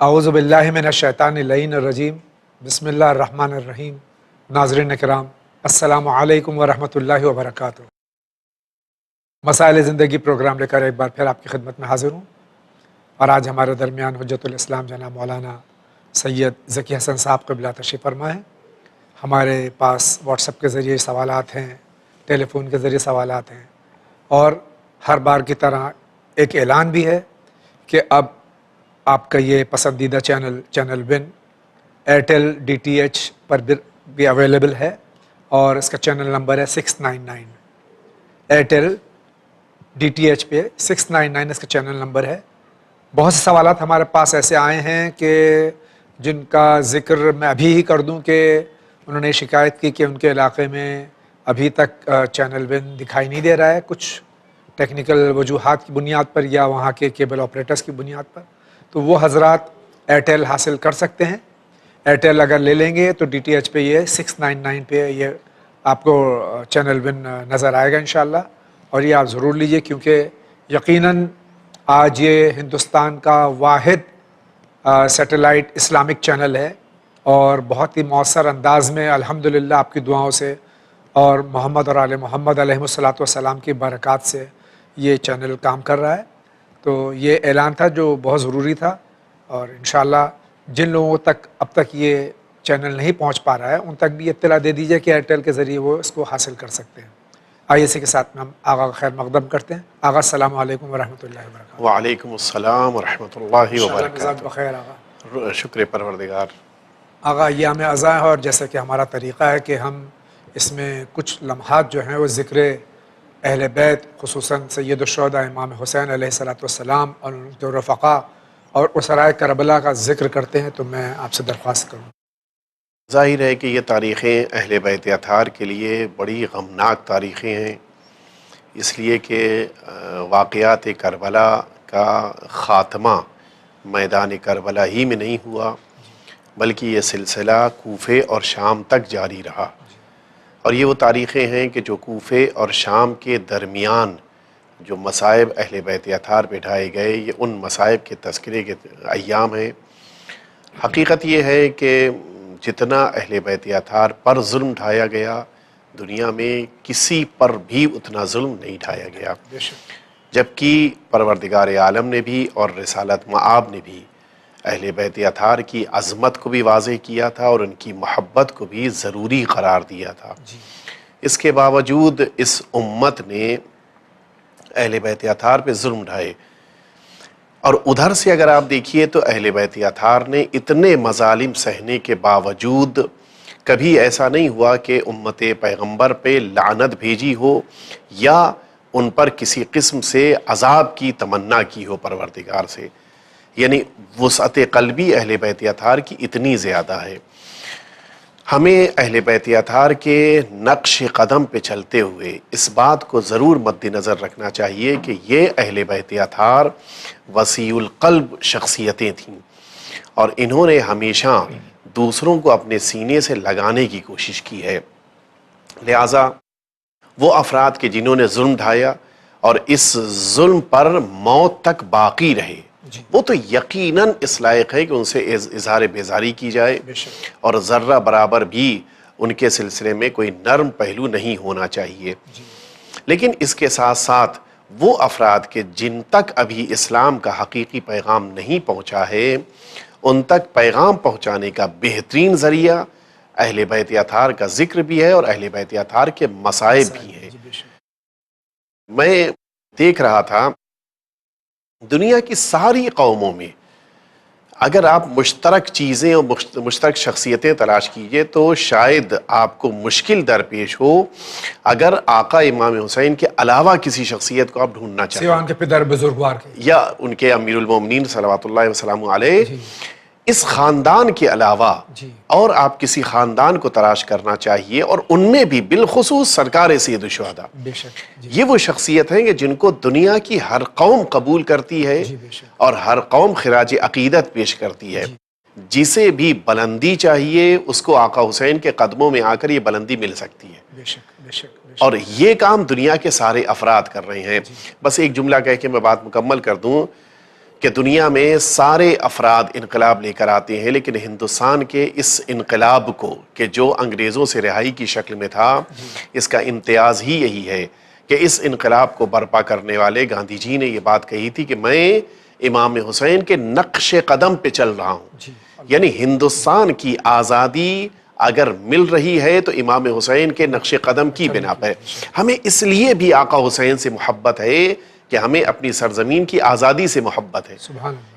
اعوذ باللہ من الشیطان اللعین الرجیم بسم اللہ الرحمن الرحیم۔ ناظرین کرام، السلام علیکم ورحمۃ اللہ وبرکاتہ۔ مسائل زندگی پروگرام لے کر ایک بار پھر آپ کی خدمت میں حاضر ہوں، اور آج ہمارے درمیان حجت الاسلام جناب مولانا سید ذکی حسن صاحب قبلہ تشریف فرما ہے۔ ہمارے پاس واٹس ایپ کے ذریعے سوالات ہیں، ٹیلی فون کے ذریعے سوالات ہیں، اور ہر بار کی طرح ایک اعلان بھی ہے کہ اب آپ کا یہ پسندیدہ چینل ون ایئرٹیل DTH پر بھی اویلیبل ہے، اور اس کا چینل نمبر ہے 699۔ ایئرٹیل DTH پہ 699 اس کا چینل نمبر ہے۔ بہت سے سوالات ہمارے پاس ایسے آئے ہیں کہ جن کا ذکر میں ابھی ہی کر دوں کہ انہوں نے شکایت کی کہ ان کے علاقے میں ابھی تک چینل ون دکھائی نہیں دے رہا ہے، کچھ ٹیکنیکل وجوہات کی بنیاد پر یا وہاں کے کیبل آپریٹرز کی بنیاد پر۔ تو وہ حضرات ایئرٹیل حاصل کر سکتے ہیں۔ ایئرٹیل اگر لے لیں گے تو DTH پہ یہ 699 پہ یہ آپ کو چینل ون نظر آئے گا انشاءاللہ، اور یہ آپ ضرور لیجئے، کیونکہ یقیناً آج یہ ہندوستان کا واحد سیٹلائٹ اسلامک چینل ہے، اور بہت ہی مؤثر انداز میں الحمدللہ آپ کی دعاؤں سے اور محمد اور آل محمد علیہ الصلاۃ والسلام کی برکات سے یہ چینل کام کر رہا ہے۔ تو یہ اعلان تھا جو بہت ضروری تھا، اور انشاءاللہ جن لوگوں تک اب تک یہ چینل نہیں پہنچ پا رہا ہے ان تک بھی اطلاع دے دیجئے کہ ایئرٹیل کے ذریعے وہ اس کو حاصل کر سکتے ہیں۔ آئیے اسی کے ساتھ میں ہم آغا کا خیر مقدم کرتے ہیں۔ آغا السلام علیکم ورحمۃ اللہ وبرکاتہ۔ وعلیکم السلام ورحمۃ اللہ مزاج وبرکاتہ۔ بخیر آغا۔ شکر پروردگار۔ آغا ایام اذاں ہے، اور جیسا کہ ہمارا طریقہ ہے کہ ہم اس میں کچھ لمحات جو ہیں وہ ذکر اہل بیت، خصوصاً سید الشہداء امام حسین علیہ الصلاۃ والسلام اور ان کے رفقا اور اسرائے کربلا کا ذکر کرتے ہیں، تو میں آپ سے درخواست کروں۔ ظاہر ہے کہ یہ تاریخیں اہل بیت اطہار کے لیے بڑی غمناک تاریخیں ہیں، اس لیے کہ واقعات کربلا کا خاتمہ میدان کربلا ہی میں نہیں ہوا، بلکہ یہ سلسلہ کوفے اور شام تک جاری رہا، اور یہ وہ تاریخیں ہیں کہ جو کوفے اور شام کے درمیان جو مصائب اہل بیت اطہار پہ ڈھائے گئے، یہ ان مصائب کے تذکرے کے ایام ہیں۔ حقیقت یہ ہے کہ جتنا اہل بیت اطہار پر ظلم ڈھایا گیا، دنیا میں کسی پر بھی اتنا ظلم نہیں ڈھایا گیا، جبکہ پروردگار عالم نے بھی اور رسالت مآب نے بھی اہل بیت اطہار کی عظمت کو بھی واضح کیا تھا اور ان کی محبت کو بھی ضروری قرار دیا تھا۔ اس کے باوجود اس امت نے اہل بیت اطہار پہ ظلم ڈھائے، اور ادھر سے اگر آپ دیکھیے تو اہل بیت اطہار نے اتنے مظالم سہنے کے باوجود کبھی ایسا نہیں ہوا کہ امت پیغمبر پہ لعنت بھیجی ہو یا ان پر کسی قسم سے عذاب کی تمنا کی ہو پروردگار سے، یعنی وسعت قلبی اہل بیت اطہار کی اتنی زیادہ ہے۔ ہمیں اہل بیت اطہار کے نقش قدم پہ چلتے ہوئے اس بات کو ضرور مد نظر رکھنا چاہیے کہ یہ اہل بیت اطہار وسیع القلب شخصیتیں تھیں، اور انہوں نے ہمیشہ دوسروں کو اپنے سینے سے لگانے کی کوشش کی ہے۔ لہٰذا وہ افراد کے جنہوں نے ظلم ڈھایا اور اس ظلم پر موت تک باقی رہے، وہ تو یقیناً اس لائق ہے کہ ان سے اظہار بیزاری کی جائے، اور ذرہ برابر بھی ان کے سلسلے میں کوئی نرم پہلو نہیں ہونا چاہیے۔ لیکن اس کے ساتھ ساتھ وہ افراد کے جن تک ابھی اسلام کا حقیقی پیغام نہیں پہنچا ہے، ان تک پیغام پہنچانے کا بہترین ذریعہ اہل بیت اطہار کا ذکر بھی ہے اور اہل بیت اطہار کے مصائب بھی ہیں۔ میں دیکھ رہا تھا دنیا کی ساری قوموں میں اگر آپ مشترک چیزیں اور مشترک شخصیتیں تلاش کیجئے تو شاید آپ کو مشکل درپیش ہو اگر آقا امام حسین کے علاوہ کسی شخصیت کو آپ ڈھونڈنا چاہیں، سوا ان کے پدر بزرگوار کے یا ان کے امیر المومنین صلوات اللہ وسلم علیہ، اس خاندان کے علاوہ اور آپ کسی خاندان کو تلاش کرنا چاہیے، اور ان میں بھی بالخصوص سرکار سید الشہداء، یہ وہ شخصیت ہیں کہ جن کو دنیا کی ہر قوم قبول کرتی ہے اور ہر قوم خراج عقیدت پیش کرتی ہے۔ جسے بھی بلندی چاہیے اس کو آقا حسین کے قدموں میں آ کر یہ بلندی مل سکتی ہے، اور یہ کام دنیا کے سارے افراد کر رہے ہیں۔ بس ایک جملہ کہہ کے میں بات مکمل کر دوں کہ دنیا میں سارے افراد انقلاب لے کر آتے ہیں، لیکن ہندوستان کے اس انقلاب کو کہ جو انگریزوں سے رہائی کی شکل میں تھا، اس کا امتیاز ہی یہی ہے کہ اس انقلاب کو برپا کرنے والے گاندھی جی نے یہ بات کہی تھی کہ میں امام حسین کے نقش قدم پہ چل رہا ہوں. یعنی ہندوستان کی آزادی اگر مل رہی ہے تو امام حسین کے نقش قدم کی بنا پر. ہمیں اس لیے بھی آقا حسین سے محبت ہے کہ ہمیں اپنی سرزمین کی آزادی سے محبت ہے،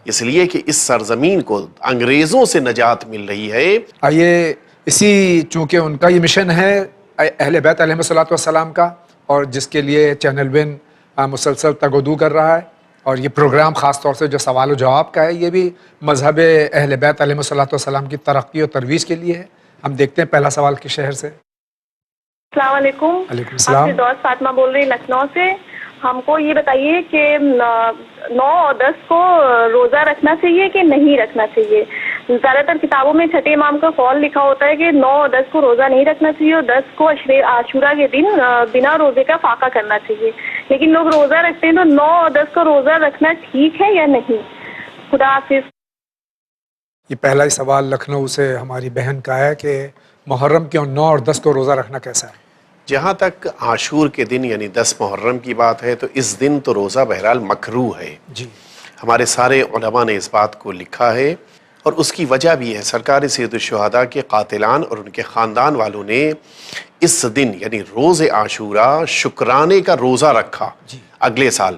اس لیے کہ اس سرزمین کو انگریزوں سے نجات مل رہی ہے. آئیے اسی چونکہ ان کا یہ مشن ہے اہل بیت علیہ الصلوۃ والسلام کا، اور جس کے لیے چینل ون مسلسل تگودو کر رہا ہے، اور یہ پروگرام خاص طور سے جو سوال و جواب کا ہے یہ بھی مذہب اہل بیت علیہ الصلوۃ والسلام کی ترقی و ترویج کے لیے ہے. ہم دیکھتے ہیں پہلا سوال کس شہر سے. السلام علیکم. وعلیکم السلام. آپ سے دوست فاطمہ بول رہی لکھنؤ سے. ہم کو یہ بتائیے کہ 9 اور 10 کو روزہ رکھنا چاہیے کہ نہیں رکھنا چاہیے؟ زیادہ تر کتابوں میں چھٹے امام کا قول لکھا ہوتا ہے کہ 9 اور 10 کو روزہ نہیں رکھنا چاہیے اور 10 کو عاشورہ کے دن بنا روزے کا فاقہ کرنا چاہیے. لیکن لوگ روزہ رکھتے ہیں تو 9 اور 10 کو روزہ رکھنا ٹھیک ہے یا نہیں؟ خدا حافظ. یہ پہلا ہی سوال لکھنؤ سے ہماری بہن کا ہے کہ محرم کے 9 اور 10 کو روزہ رکھنا کیسا ہے؟ جہاں تک عاشور کے دن یعنی 10 محرم کی بات ہے تو اس دن تو روزہ بہرحال مکروہ ہے. جی. ہمارے سارے علماء نے اس بات کو لکھا ہے، اور اس کی وجہ بھی ہے سرکار سید الشہداء کے قاتلان اور ان کے خاندان والوں نے اس دن یعنی روز عاشورہ شکرانے کا روزہ رکھا اگلے سال.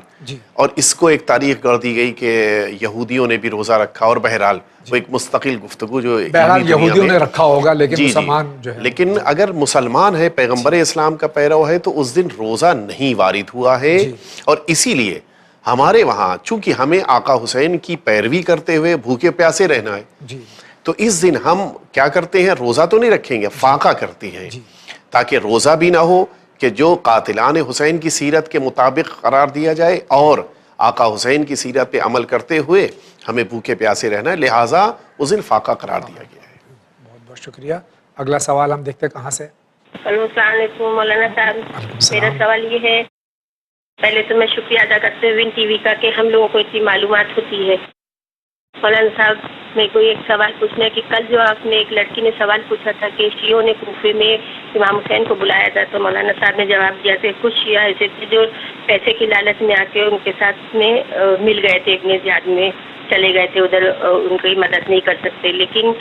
اور اس کو ایک تاریخ گڑھ دی گئی کہ یہودیوں نے بھی روزہ رکھا، اور بہرحال وہ ایک مستقل گفتگو جو بہرحال یہودیوں نے رکھا ہوگا لیکن مسلمان جو ہے، لیکن اگر مسلمان ہے پیغمبر اسلام کا پیرو ہے تو اس دن روزہ نہیں وارد ہوا ہے. اور اسی لیے ہمارے وہاں چونکہ ہمیں آقا حسین کی پیروی کرتے ہوئے بھوکے پیاسے رہنا ہے، تو اس دن ہم کیا کرتے ہیں، روزہ تو نہیں رکھیں گے، فاقہ کرتے ہیں تاکہ روزہ بھی نہ ہو کہ جو قاتلان حسین کی سیرت کے مطابق قرار دیا جائے، اور آقا حسین کی سیرت پہ عمل کرتے ہوئے ہمیں بھوکے پیاسے رہنا ہے، لہٰذا اس دن فاقہ قرار دیا گیا ہے. بہت بہت شکریہ. اگلا سوال ہم دیکھتے ہیں کہاں سے. السلام علیکم مولانا صاحب. میرا سوال یہ ہے، پہلے تو میں شکریہ ادا کرتے ہوئے ون ٹی وی کا کہ ہم لوگوں کو اتنی معلومات ہوتی ہے. مولانا صاحب میرے کو ایک سوال پوچھنا ہے کہ کل جو آپ نے ایک لڑکی نے سوال پوچھا تھا کہ شیعوں نے کوفے میں امام حسین کو بلایا تھا، تو مولانا صاحب نے جواب دیا کہ کچھ شیعہ ایسے تھے جو پیسے کی لالچ میں آ کے ان کے ساتھ میں مل گئے تھے، ابن زیاد میں چلے گئے تھے، ادھر ان کی مدد نہیں کر سکتے. لیکن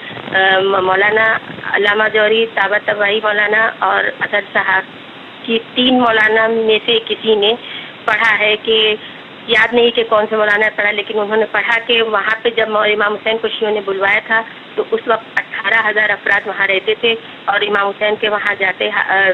مولانا علامہ جوہری، طباطبائی مولانا اور اطہر صاحب کی 3 مولانا میں سے کسی نے پڑھا ہے کہ یاد نہیں کہ کون سے مولانا پڑھا، لیکن انہوں نے پڑھا کہ وہاں پہ جب امام حسین کو شیعوں نے بلوایا تھا تو اس وقت 18,000 افراد وہاں رہتے تھے، اور امام حسین کے وہاں جاتے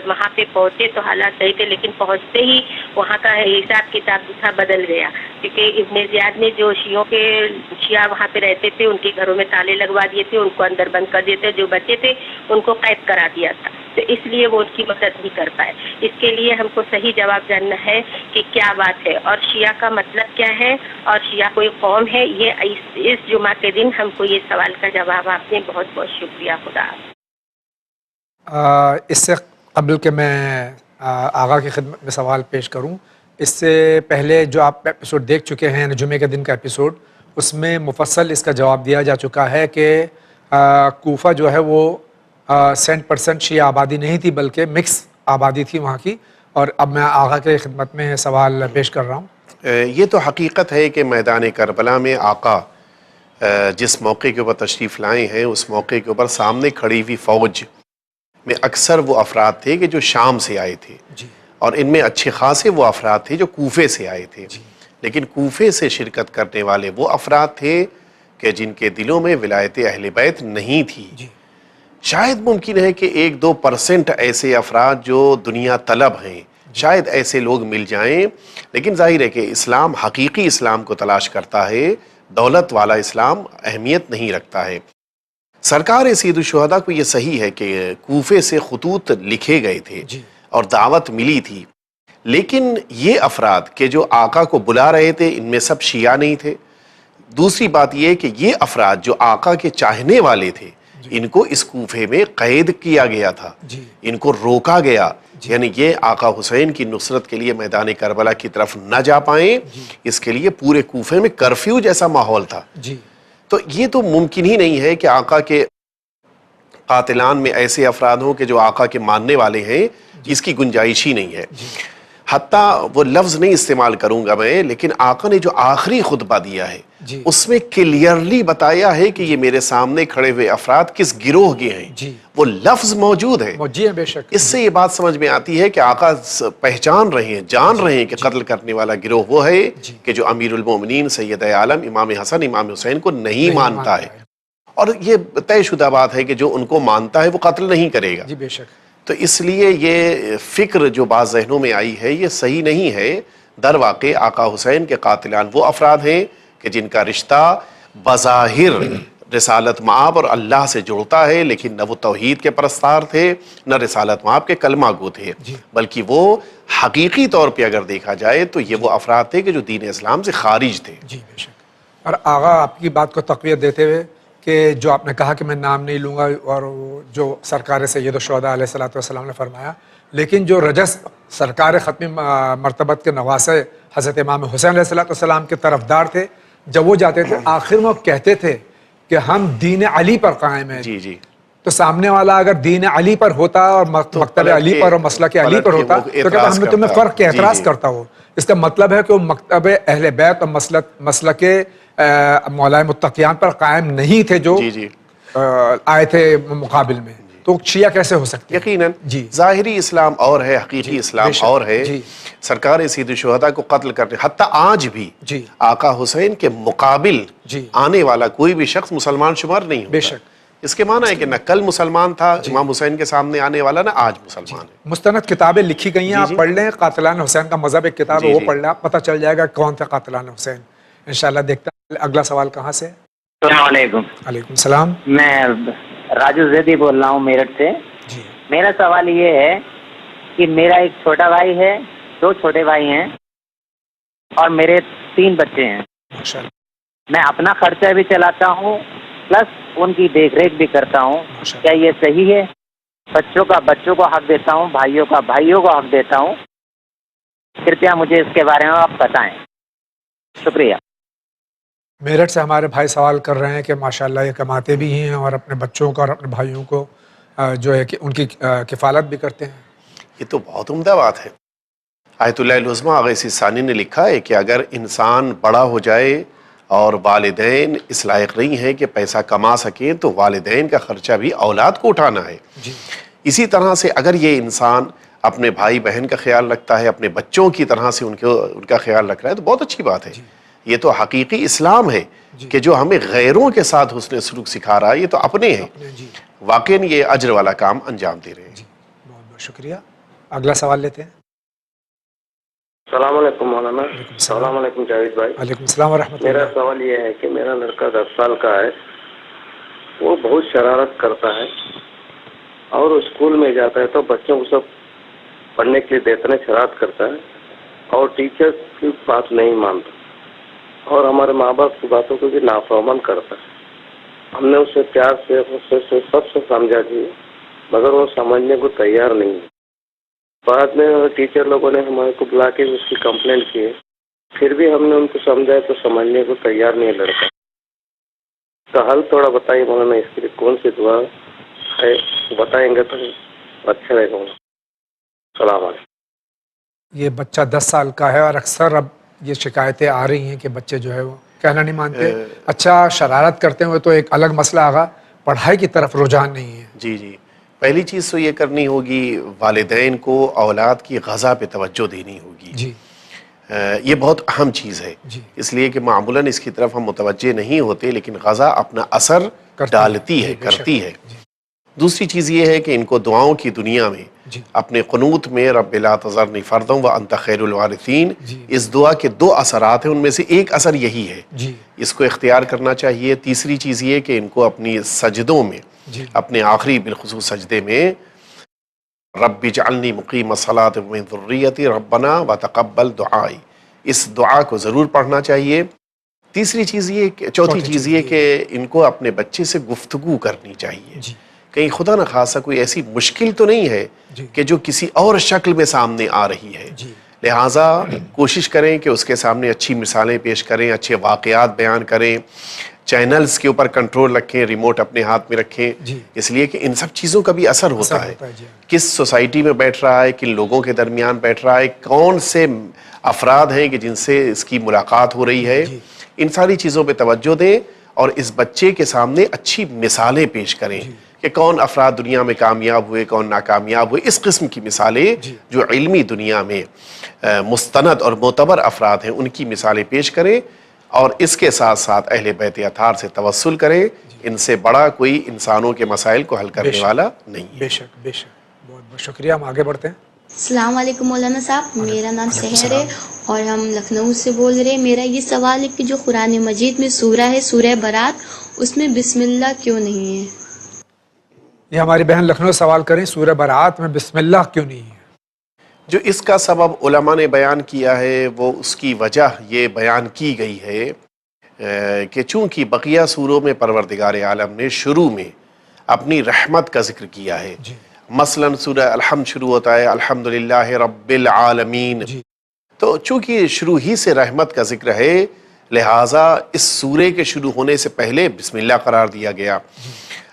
وہاں پہ پہنچے تو حالات صحیح تھے، لیکن پہنچتے ہی وہاں کا حساب کتاب تھا بدل گیا، کیونکہ ابن زیاد نے جو شیعہ وہاں پہ رہتے تھے ان کے گھروں میں تالے لگوا دیے تھے، ان کو اندر بند کر دیے تھے، جو بچے تھے ان کو قید کرا دیا تھا، تو اس لیے وہ ان کی مدد نہیں کر پائے. اس کے لیے ہم کو صحیح جواب جاننا ہے کہ کیا بات ہے اور شیعہ کا مطلب کیا ہے اور شیعہ کوئی قوم ہے. یہ اس جمعہ کے دن ہم کو یہ سوال کا جواب آپ نے بہت بہت شکریہ. خدا. اس سے قبل کہ میں آغا کی خدمت میں سوال پیش کروں، اس سے پہلے جو آپ ایپیسوڈ دیکھ چکے ہیں جمعے کے دن کا ایپیسوڈ، اس میں مفصل اس کا جواب دیا جا چکا ہے کہ کوفہ جو ہے وہ 100% شیعہ آبادی نہیں تھی بلکہ مکس آبادی تھی وہاں کی. اور اب میں آغا کے خدمت میں سوال پیش کر رہا ہوں. یہ تو حقیقت ہے کہ میدان کربلا میں آقا جس موقع کے اوپر تشریف لائے ہیں اس موقع کے اوپر سامنے کھڑی ہوئی فوج میں اکثر وہ افراد تھے کہ جو شام سے آئے تھے، اور ان میں اچھے خاصے وہ افراد تھے جو کوفے سے آئے تھے. لیکن کوفے سے شرکت کرنے والے وہ افراد تھے کہ جن کے دلوں میں ولایت اہل بیت نہیں تھی. شاید ممکن ہے کہ 1-2% ایسے افراد جو دنیا طلب ہیں، شاید ایسے لوگ مل جائیں، لیکن ظاہر ہے کہ اسلام حقیقی اسلام کو تلاش کرتا ہے، دولت والا اسلام اہمیت نہیں رکھتا ہے. سرکار سید الشہداء کو یہ صحیح ہے کہ کوفے سے خطوط لکھے گئے تھے اور دعوت ملی تھی، لیکن یہ افراد کہ جو آقا کو بلا رہے تھے ان میں سب شیعہ نہیں تھے. دوسری بات یہ کہ یہ افراد جو آقا کے چاہنے والے تھے ان کو اس کوفے میں قید کیا گیا تھا، ان کو روکا گیا یعنی یہ آقا حسین کی نصرت کے لیے میدان کربلا کی طرف نہ جا پائیں، اس کے لیے پورے کوفے میں کرفیو جیسا ماحول تھا. تو یہ تو ممکن ہی نہیں ہے کہ آقا کے قاتلان میں ایسے افراد ہوں کہ جو آقا کے ماننے والے ہیں، اس کی گنجائش ہی نہیں ہے. حتیٰ وہ لفظ نہیں استعمال کروں گا میں، لیکن آقا نے جو آخری خطبہ دیا ہے اس میں کلیئرلی بتایا ہے کہ یہ میرے سامنے کھڑے ہوئے افراد کس گروہ کے ہیں. وہ لفظ موجود ہے. بے شک. اس سے یہ بات سمجھ میں آتی ہے کہ آقا پہچان رہے ہیں، جان رہے ہیں کہ قتل کرنے والا گروہ وہ ہے کہ جو امیر المومنین سید عالم امام حسن امام حسین کو نہیں مانتا ہے. اور یہ طے شدہ بات ہے کہ جو ان کو مانتا ہے وہ قتل نہیں کرے گا. بے شک. تو اس لیے یہ فکر جو بعض ذہنوں میں آئی ہے یہ صحیح نہیں ہے. در واقع آقا حسین کے قاتلان وہ افراد ہیں کہ جن کا رشتہ بظاہر رسالت مآب اور اللہ سے جڑتا ہے، لیکن نہ وہ توحید کے پرستار تھے نہ رسالت مآب کے کلمہ گو تھے، بلکہ وہ حقیقی طور پہ اگر دیکھا جائے تو یہ وہ افراد تھے کہ جو دین اسلام سے خارج تھے. بے شک. اور آغا آپ کی بات کو تقویت دیتے ہوئے کہ جو آپ نے کہا کہ میں نام نہیں لوں گا، اور جو سرکار سید الشہداء علیہ الصلوۃ والسلام نے فرمایا، لیکن جو رجس سرکار ختم مرتبت کے نواسے حضرت امام حسین علیہ الصلوۃ والسلام کے طرفدار تھے، جب وہ جاتے تھے آخر میں وہ کہتے تھے کہ ہم دین علی پر قائم ہیں. تو سامنے والا اگر دین علی پر ہوتا اور مکتب علی پر اور مسلک علی پر ہوتا تو کہتا ہم نے تمہیں فرق کے اعتراض کرتا ہو. اس کا مطلب ہے کہ وہ مکتب اہل بیت اور مسلک مولائے متقیان پر قائم نہیں تھے جو آئے تھے مقابل میں. تو شیعہ کیسے ہو سکتے؟ یقیناً ظاہری اسلام اور ہے، حقیقی اسلام اور ہے. سرکار سید الشہداء کو قتل کرنے، حتیٰ آج بھی آقا حسین کے مقابل آنے والا کوئی بھی شخص مسلمان شمار نہیں ہوتا. بے شک. اس کے معنی ہے کہ نہ کل مسلمان تھا امام حسین کے سامنے آنے والا، نہ آج مسلمان ہے. مستند کتابیں لکھی گئی ہیں، آپ پڑھ لیں. قاتلان حسین کا مذہب ایک کتاب ہے، وہ پڑھ لیں، آپ پتہ چل جائے گا کون تھے قاتلان حسین. انشاءاللہ دیکھتا ہے. اگلا سوال کہاں سے؟ السلام علیکم. وعلیکم السلام. میں راجو زیدی بول رہا ہوں میرٹھ سے. میرا سوال یہ ہے کہ میرا ایک چھوٹا بھائی ہے، 2 چھوٹے بھائی ہیں اور میرے 3 بچے ہیں. میں اپنا خرچہ بھی چلاتا ہوں پلس ان کی دیکھ ریکھ بھی کرتا ہوں. کیا یہ صحیح ہے؟ بچوں کا بچوں کو حق دیتا ہوں، بھائیوں کا بھائیوں کو حق دیتا ہوں. کرپیا مجھے اس کے بارے میں آپ بتائیں. شکریہ. میرٹھ سے ہمارے بھائی سوال کر رہے ہیں کہ ماشاءاللہ یہ کماتے بھی ہیں اور اپنے بچوں کو اور اپنے بھائیوں کو جو ہے کہ ان کی کفالت بھی کرتے ہیں. یہ تو بہت عمدہ بات ہے. آیت اللہ العظمیٰ آغا ثانی نے لکھا ہے کہ اگر انسان بڑا ہو جائے اور والدین اس لائق نہیں ہیں کہ پیسہ کما سکیں تو والدین کا خرچہ بھی اولاد کو اٹھانا ہے. اسی طرح سے اگر یہ انسان اپنے بھائی بہن کا خیال رکھتا ہے، اپنے بچوں کی طرح سے ان کا خیال رکھ رہا ہے تو بہت اچھی بات ہے. یہ تو حقیقی اسلام ہے کہ جو ہمیں غیروں کے ساتھ حسن سلوک سکھا رہا ہے. یہ تو اپنے ہیں، واقعاً یہ اجر والا کام انجام دے رہے ہیں. بہت بہت شکریہ. اگلا سوال لیتے ہیں. السلام علیکم مولانا. السلام علیکم جاوید بھائی. وعلیکم السلام ورحمۃ اللہ. میرا سوال یہ ہے کہ میرا لڑکا 10 سال کا ہے، وہ بہت شرارت کرتا ہے اور اسکول میں جاتا ہے تو بچوں کو سب پڑھنے کے لیے دیتے ہیں، شرارت کرتا ہے اور ٹیچر کی بات نہیں مانتا اور ہمارے ماں باپ کی باتوں کو بھی نافرمان کرتا ہے. ہم نے اسے پیار سے سب سے سمجھا دی مگر وہ سمجھنے کو تیار نہیں ہے. بعد میں ٹیچر لوگوں نے ہمارے کو بلا کے اس کی کمپلینٹ کی، پھر بھی ہم نے ان کو سمجھایا تو سمجھنے کو تیار نہیں لڑکا. تو حل تھوڑا بتائیے مولانا، اس کے لیے کون سی دعا ہے بتائیں گے تو اچھا رہے گا. السلام علیکم. یہ بچہ 10 سال کا ہے اور اکثر اب یہ شکایتیں آ رہی ہیں کہ بچے جو ہے وہ کہنا نہیں مانتے. اچھا شرارت کرتے ہوئے تو ایک الگ مسئلہ آگا، پڑھائی کی طرف رجحان نہیں ہے. جی پہلی چیز تو یہ کرنی ہوگی والدین کو اولاد کی غذا پہ توجہ دینی ہوگی. یہ بہت اہم چیز ہے. اس لیے کہ معمولاً اس کی طرف ہم متوجہ نہیں ہوتے لیکن غذا اپنا اثر ڈالتی ہے، کرتی ہے. دوسری چیز یہ ہے کہ ان کو دعاؤں کی دنیا میں اپنے قنوت میں رب لا تذرنی فردا وانت خیر الوارثین، اس دعا کے 2 اثرات ہیں، ان میں سے ایک اثر یہی ہے، اس کو اختیار کرنا چاہیے. تیسری چیز یہ کہ ان کو اپنی سجدوں میں، اپنے آخری بالخصوص سجدے میں رب اجعلنی مقیم الصلاۃ ومن ذریتی ربنا وتقبل دعائی، اس دعا کو ضرور پڑھنا چاہیے. چوتھی چیز یہ کہ ان کو اپنے بچے سے گفتگو کرنی چاہیے کہیں خدا نہ خاصہ کوئی ایسی مشکل تو نہیں ہے کہ جو کسی اور شکل میں سامنے آ رہی ہے. لہٰذا کوشش کریں کہ اس کے سامنے اچھی مثالیں پیش کریں, اچھے واقعات بیان کریں, چینلز کے اوپر کنٹرول رکھیں, ریموٹ اپنے ہاتھ میں رکھیں, اس لیے کہ ان سب چیزوں کا بھی اثر ہوتا ہے. کس سوسائٹی میں بیٹھ رہا ہے, کن لوگوں کے درمیان بیٹھ رہا ہے, کون سے افراد ہیں کہ جن سے اس کی ملاقات ہو رہی ہے, ان ساری چیزوں پہ توجہ دیں اور اس بچے کے سامنے اچھی مثالیں پیش کریں کہ کون افراد دنیا میں کامیاب ہوئے, کون ناکامیاب ہوئے. اس قسم کی مثالیں جو علمی دنیا میں مستند اور معتبر افراد ہیں ان کی مثالیں پیش کریں, اور اس کے ساتھ ساتھ اہل بیت اطہار سے توسل کریں. ان سے بڑا کوئی انسانوں کے مسائل کو حل کرنے والا نہیں ہے. بے شک, بے شک. بہت بہت شکریہ. ہم آگے بڑھتے ہیں. السلام علیکم مولانا صاحب, میرا نام سحر ہے اور ہم لکھنؤ سے بول رہے ہیں. میرا یہ سوال ہے کہ جو قرآن مجید میں سورہ ہے, سورہ برات, اس میں بسم اللہ کیوں نہیں ہے؟ یہ ہماری بہن لکھنؤ سوال کریں, سورہ برات میں بسم اللہ کیوں نہیں ہے؟ جو اس کا سبب علماء نے بیان کیا ہے وہ اس کی وجہ یہ بیان کی گئی ہے کہ چونکہ بقیہ سوروں میں پروردگار عالم نے شروع میں اپنی رحمت کا ذکر کیا ہے. مثلا سورہ الحمد شروع ہوتا ہے الحمدللہ رب العالمین, تو چونکہ شروع ہی سے رحمت کا ذکر ہے لہٰذا اس سورے کے شروع ہونے سے پہلے بسم اللہ قرار دیا گیا.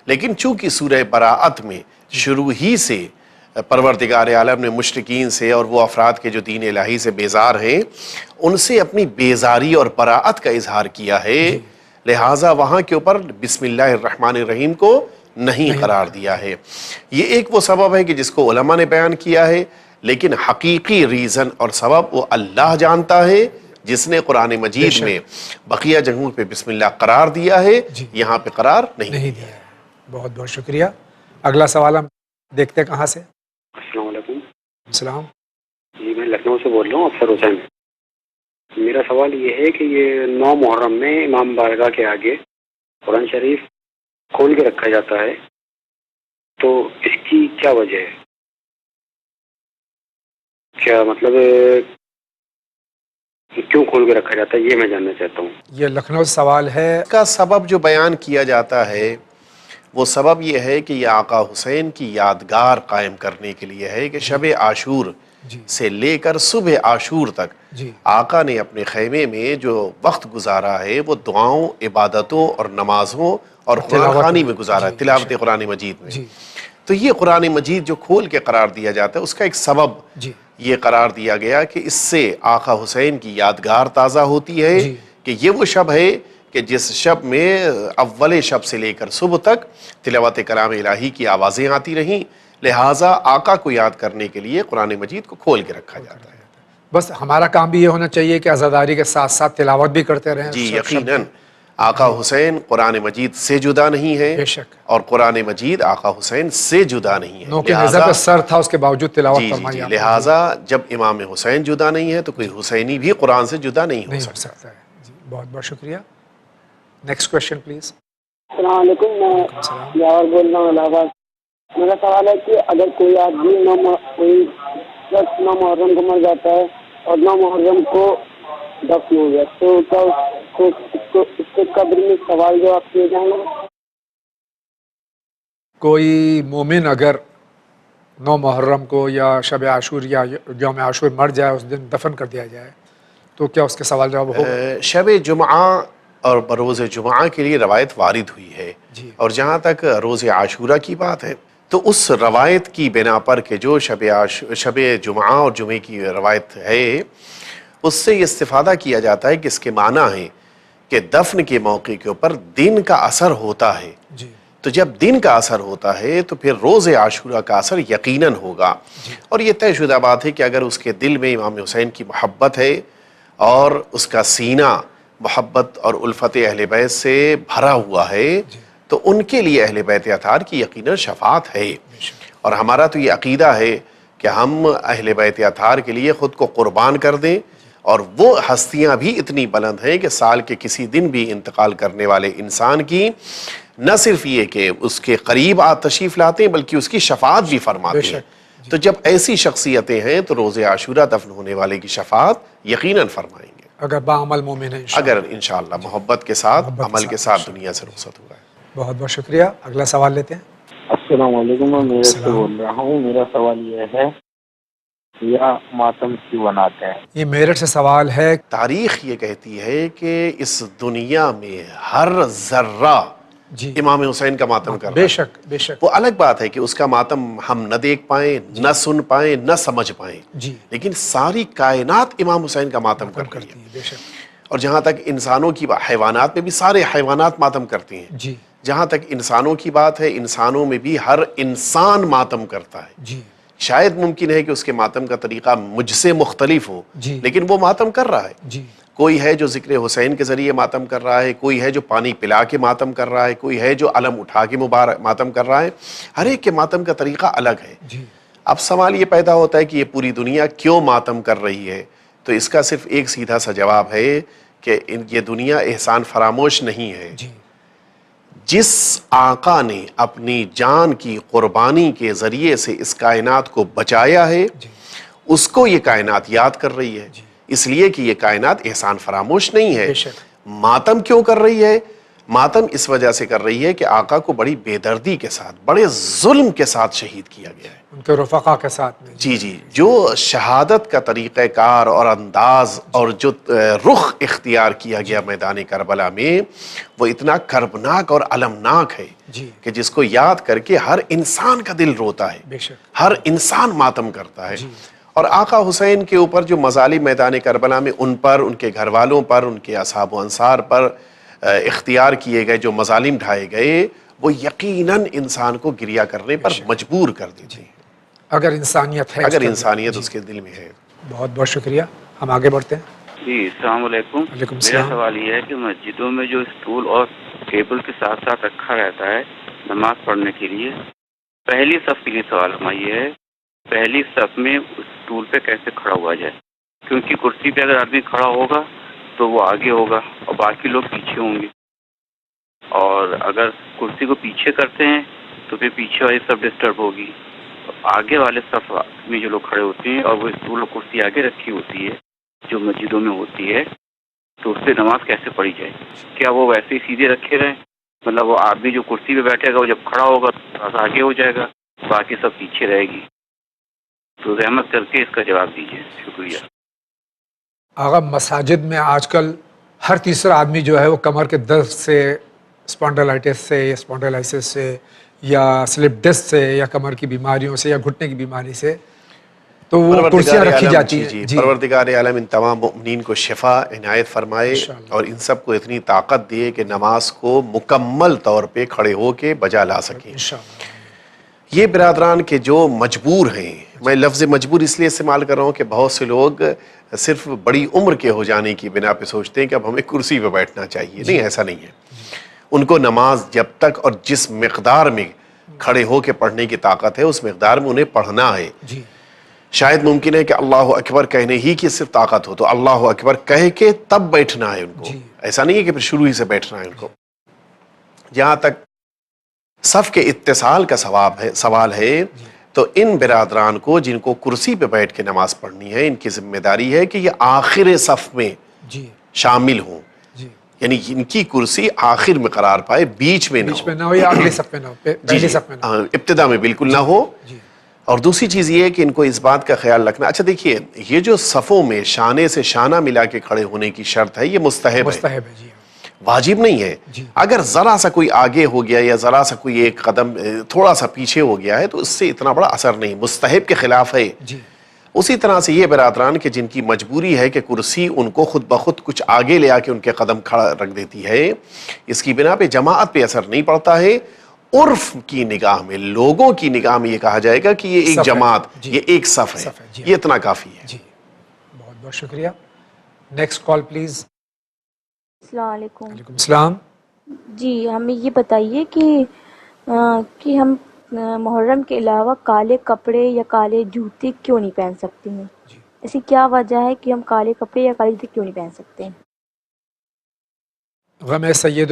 لیکن چونکہ سورہ براءت میں شروع ہی سے پروردگار عالم نے مشرکین سے اور وہ افراد کے جو دین الہی سے بیزار ہیں ان سے اپنی بیزاری اور براءت کا اظہار کیا ہے, لہٰذا وہاں کے اوپر بسم اللہ الرحمن الرحیم کو نہیں قرار دیا ہے. یہ ایک وہ سبب ہے کہ جس کو علماء نے بیان کیا ہے, لیکن حقیقی ریزن اور سبب وہ اللہ جانتا ہے جس نے قرآن مجید میں بقیہ جگہوں پہ بسم اللہ قرار دیا ہے, یہاں پہ قرار نہیں دیا ہے. بہت بہت شکریہ. اگلا سوال ہم دیکھتے ہیں کہاں سے. السلام علیکم. السلام. جی میں لکھنؤ سے بول رہا ہوں, افسر حسین. میرا سوال یہ ہے کہ یہ 9 محرم میں امام بارگاہ کے آگے قرآن شریف کھول کے رکھا جاتا ہے, تو اس کی کیا وجہ ہے؟ کیا مطلب کیوں کھول کے رکھا جاتا ہے, یہ میں جاننا چاہتا ہوں. یہ لکھنؤ سے سوال ہے. اس کا سبب جو بیان کیا جاتا ہے وہ سبب یہ ہے کہ یہ آقا حسین کی یادگار قائم کرنے کے لیے ہے کہ شب عاشور سے لے کر صبح عاشور تک آقا نے اپنے خیمے میں جو وقت گزارا ہے وہ دعاؤں, عبادتوں اور نمازوں اور قرآن خوانی میں گزارا ہے, تلاوت قرآن مجید میں. تو یہ قرآن مجید جو کھول کے قرار دیا جاتا ہے اس کا ایک سبب یہ قرار دیا گیا کہ اس سے آقا حسین کی یادگار تازہ ہوتی ہے کہ یہ وہ شب ہے کہ جس شب میں اول شب سے لے کر صبح تک تلاوت کلام الہی کی آوازیں آتی رہیں, لہٰذا آقا کو یاد کرنے کے لیے قرآن مجید کو کھول کے رکھا جاتا ہے. بس ہمارا کام بھی یہ ہونا چاہیے کہ عزاداری کے ساتھ ساتھ تلاوت بھی کرتے رہیں. جی یقیناً آقا حسین قرآن مجید سے جدا نہیں ہے, اور قرآن مجید آقا حسین سے جدا نہیں ہے. نوکے نظر پہ سر تھا اس کے باوجود تلاوت فرمائی. لہٰذا جب امام حسین جدا نہیں ہے تو کوئی حسینی بھی قرآن سے جدا نہیں ہو سکتا ہے. بہت بہت شکریہ. Next question please. السلام علیکم, میں یاور بول رہا ہوں الہ آباد. میرا سوال ہے کہ اگر کوئی آدمی کوئی شخص 9 محرم کو مر جاتا ہے اور 9 محرم کو دفن ہو گیا, تو کیا اس کے قبر میں سوال جواب کیے جائیں گے؟ کوئی مومن اگر 9 محرم کو یا شب عاشور یا یوم عاشور مر جائے, اس دن دفن کر دیا جائے, تو کیا اس کے سوال جواب ہوگا؟ شب جمعہ اور بروز جمعہ کے لیے روایت وارد ہوئی ہے, اور جہاں تک روز عاشورہ کی بات ہے تو اس روایت کی بنا پر کہ جو شب جمعہ اور جمعے کی روایت ہے اس سے یہ استفادہ کیا جاتا ہے کہ اس کے معنی ہے کہ دفن کے موقع کے اوپر دن کا اثر ہوتا ہے. تو جب دن کا اثر ہوتا ہے تو پھر روز عاشورہ کا اثر یقیناً ہوگا. اور یہ طے شدہ بات ہے کہ اگر اس کے دل میں امام حسین کی محبت ہے اور اس کا سینہ محبت اور الفت اہل بیت سے بھرا ہوا ہے تو ان کے لیے اہل بیت اطہار کی یقیناً شفاعت ہے. اور ہمارا تو یہ عقیدہ ہے کہ ہم اہل بیت اطہار کے لیے خود کو قربان کر دیں, اور وہ ہستیاں بھی اتنی بلند ہیں کہ سال کے کسی دن بھی انتقال کرنے والے انسان کی نہ صرف یہ کہ اس کے قریب تشریف لاتے ہیں بلکہ اس کی شفاعت بھی فرماتے ہیں. تو جب ایسی شخصیتیں ہیں تو روز عاشورہ دفن ہونے والے کی شفاعت یقیناً فرمائیں گے, اگر باعمل مومن ہے, اگر انشاءاللہ محبت کے ساتھ عمل کے ساتھ دنیا سے رخصت ہوا ہے. بہت بہت شکریہ. اگلا سوال لیتے ہیں. السلام علیکم، میں میرٹ سے بول رہا ہوں. میرا سوال یہ ہے یا ماتم کیوں مناتے ہیں؟ یہ میرٹ سے سوال ہے. تاریخ یہ کہتی ہے کہ اس دنیا میں ہر ذرہ جی امام حسین کا ماتم کر رہا بے ہے. شک بے شک. وہ الگ بات ہے کہ اس کا ماتم ہم نہ دیکھ پائیں، نہ سن پائیں، نہ سمجھ پائیں، جی لیکن ساری کائنات امام حسین کا ماتم کر رہی کرتی ہے. ہے بے شک. اور جہاں تک انسانوں کی حیوانات میں بھی سارے حیوانات ماتم کرتی ہیں. جی جہاں تک انسانوں کی بات ہے، انسانوں میں بھی ہر انسان ماتم کرتا ہے. جی شاید ممکن ہے کہ اس کے ماتم کا طریقہ مجھ سے مختلف ہو، جی لیکن وہ ماتم کر رہا ہے. جی کوئی ہے جو ذکر حسین کے ذریعے ماتم کر رہا ہے، کوئی ہے جو پانی پلا کے ماتم کر رہا ہے، کوئی ہے جو علم اٹھا کے ماتم کر رہا ہے. ہر ایک کے ماتم کا طریقہ الگ ہے. جی اب سوال یہ پیدا ہوتا ہے کہ یہ پوری دنیا کیوں ماتم کر رہی ہے؟ تو اس کا صرف ایک سیدھا سا جواب ہے کہ یہ دنیا احسان فراموش نہیں ہے. جی جس آقا نے اپنی جان کی قربانی کے ذریعے سے اس کائنات کو بچایا ہے، جی اس کو یہ کائنات یاد کر رہی ہے. اس لیے کہ یہ کائنات احسان فراموش نہیں ہے. بے شک. ماتم کیوں کر رہی ہے؟ ماتم اس وجہ سے کر رہی ہے کہ آقا کو بڑی بے دردی کے ساتھ، بڑے ظلم کے ساتھ شہید کیا گیا ہے. ان کے رفقا کے ساتھ میں. جی جی، جو شہادت کا طریقہ کار اور انداز اور جو رخ اختیار کیا گیا میدان کربلا میں، وہ اتنا کربناک اور المناک ہے جی کہ جس کو یاد کر کے ہر انسان کا دل روتا ہے، بے شک. ہر انسان ماتم کرتا ہے. جی اور آقا حسین کے اوپر جو مظالم میدان کربلا میں ان پر، ان کے گھر والوں پر، ان کے اصحاب و انصار پر اختیار کیے گئے جو مظالم ڈھائے گئے، وہ یقیناً انسان کو گریہ کرنے پر مجبور کر دیتے ہیں اگر انسانیت ہے، اگر انسانیت اس کے دل میں ہے. بہت بہت شکریہ. ہم آگے بڑھتے ہیں. جی السلام علیکم. وعلیکم میرا السلام. سوال یہ ہے کہ مسجدوں میں جو اسٹول اور ٹیبل کے ساتھ ساتھ رکھا رہتا ہے نماز پڑھنے کے لیے، پہلی صف کے لیے سوال ہمارا یہ ہے پہلی صف میں اس اسٹول پہ کیسے کھڑا ہوا جائے؟ کیونکہ کرسی پہ اگر آدمی کھڑا ہوگا تو وہ آگے ہوگا اور باقی لوگ پیچھے ہوں گے، اور اگر کرسی کو پیچھے کرتے ہیں تو پھر پیچھے والی صف ڈسٹرب ہوگی. آگے والے صف میں جو لوگ کھڑے ہوتے ہیں اور وہ اسٹول اور کرسی آگے رکھی ہوتی ہے جو مسجدوں میں ہوتی ہے، تو اس سے نماز کیسے پڑھی جائے؟ کیا وہ ویسے ہی سیدھے رکھے رہیں؟ مطلب وہ آدمی جو کرسی پہ بیٹھے گا وہ جب کھڑا ہوگا تھوڑا سا آگے ہو جائے گا، باقی سب پیچھے رہے گی. تو رحمت کر کے اس کا جواب دیجیے. شکریہ. آغا مساجد میں آج کل ہر تیسرا آدمی جو ہے وہ کمر کے درد سے، اسپونڈلائٹس سے یا اسپونڈلائسس سے یا سلپ ڈسک سے یا کمر کی بیماریوں سے یا گھٹنے کی بیماری سے، تو وہ کرسیاں رکھی جاتی ہیں. جی پروردگار عالم ان تمام مؤمنین کو شفا عنایت فرمائے اور ان سب کو اتنی طاقت دیے کہ نماز کو مکمل طور پہ کھڑے ہو کے بجا لا سکیں. یہ برادران کے جو مجبور ہیں، میں لفظ مجبور اس لیے استعمال کر رہا ہوں کہ بہت سے لوگ صرف بڑی عمر کے ہو جانے کی بنا پہ سوچتے ہیں کہ اب ہمیں کرسی پہ بیٹھنا چاہیے. نہیں، ایسا نہیں ہے. ان کو نماز جب تک اور جس مقدار میں کھڑے ہو کے پڑھنے کی طاقت ہے اس مقدار میں انہیں پڑھنا ہے. شاید ممکن ہے کہ اللہ اکبر کہنے ہی کی صرف طاقت ہو تو اللہ اکبر کہہ کے تب بیٹھنا ہے ان کو. ایسا نہیں ہے کہ پھر شروع ہی سے بیٹھنا ہے ان کو. جہاں تک صف کے اتصال کا سوال ہے تو ان برادران کو جن کو کرسی پہ بیٹھ کے نماز پڑھنی ہے، ان کی ذمہ داری ہے کہ یہ آخر صف میں شامل ہوں. یعنی ان کی کرسی آخر میں قرار پائے، بیچ میں نہ ہو یا اگلی صف میں نہ ہو، ابتدا میں بالکل نہ ہو. اور دوسری چیز یہ ہے کہ ان کو اس بات کا خیال رکھنا. اچھا دیکھیے، یہ جو صفوں میں شانے سے شانہ ملا کے کھڑے ہونے کی شرط ہے، یہ مستحب ہے، واجب نہیں ہے. اگر ذرا سا کوئی آگے ہو گیا یا ذرا سا کوئی ایک قدم تھوڑا سا پیچھے ہو گیا ہے تو اس سے اتنا بڑا اثر نہیں، مستحب کے خلاف ہے. اسی طرح سے یہ برادران کہ جن کی مجبوری ہے کہ کرسی ان کو خود بخود کچھ آگے لے آ کے ان کے قدم کھڑا رکھ دیتی ہے، اس کی بنا پہ جماعت پہ اثر نہیں پڑتا ہے. عرف کی نگاہ میں، لوگوں کی نگاہ میں یہ کہا جائے گا کہ یہ ایک جماعت، یہ ایک صف ہے، یہ اتنا کافی ہے. جی بہت بہت شکریہ. Next call please. السلام علیکم. وعلیکم السلام. جی ہمیں یہ بتائیے کہ ہم محرم کے علاوہ کالے کپڑے یا کالے جوتے کیوں نہیں پہن سکتے ہیں؟ ایسی کیا وجہ ہے کہ ہم کالے کپڑے یا کالے جوتے کیوں نہیں پہن سکتے ہیں؟ غم سید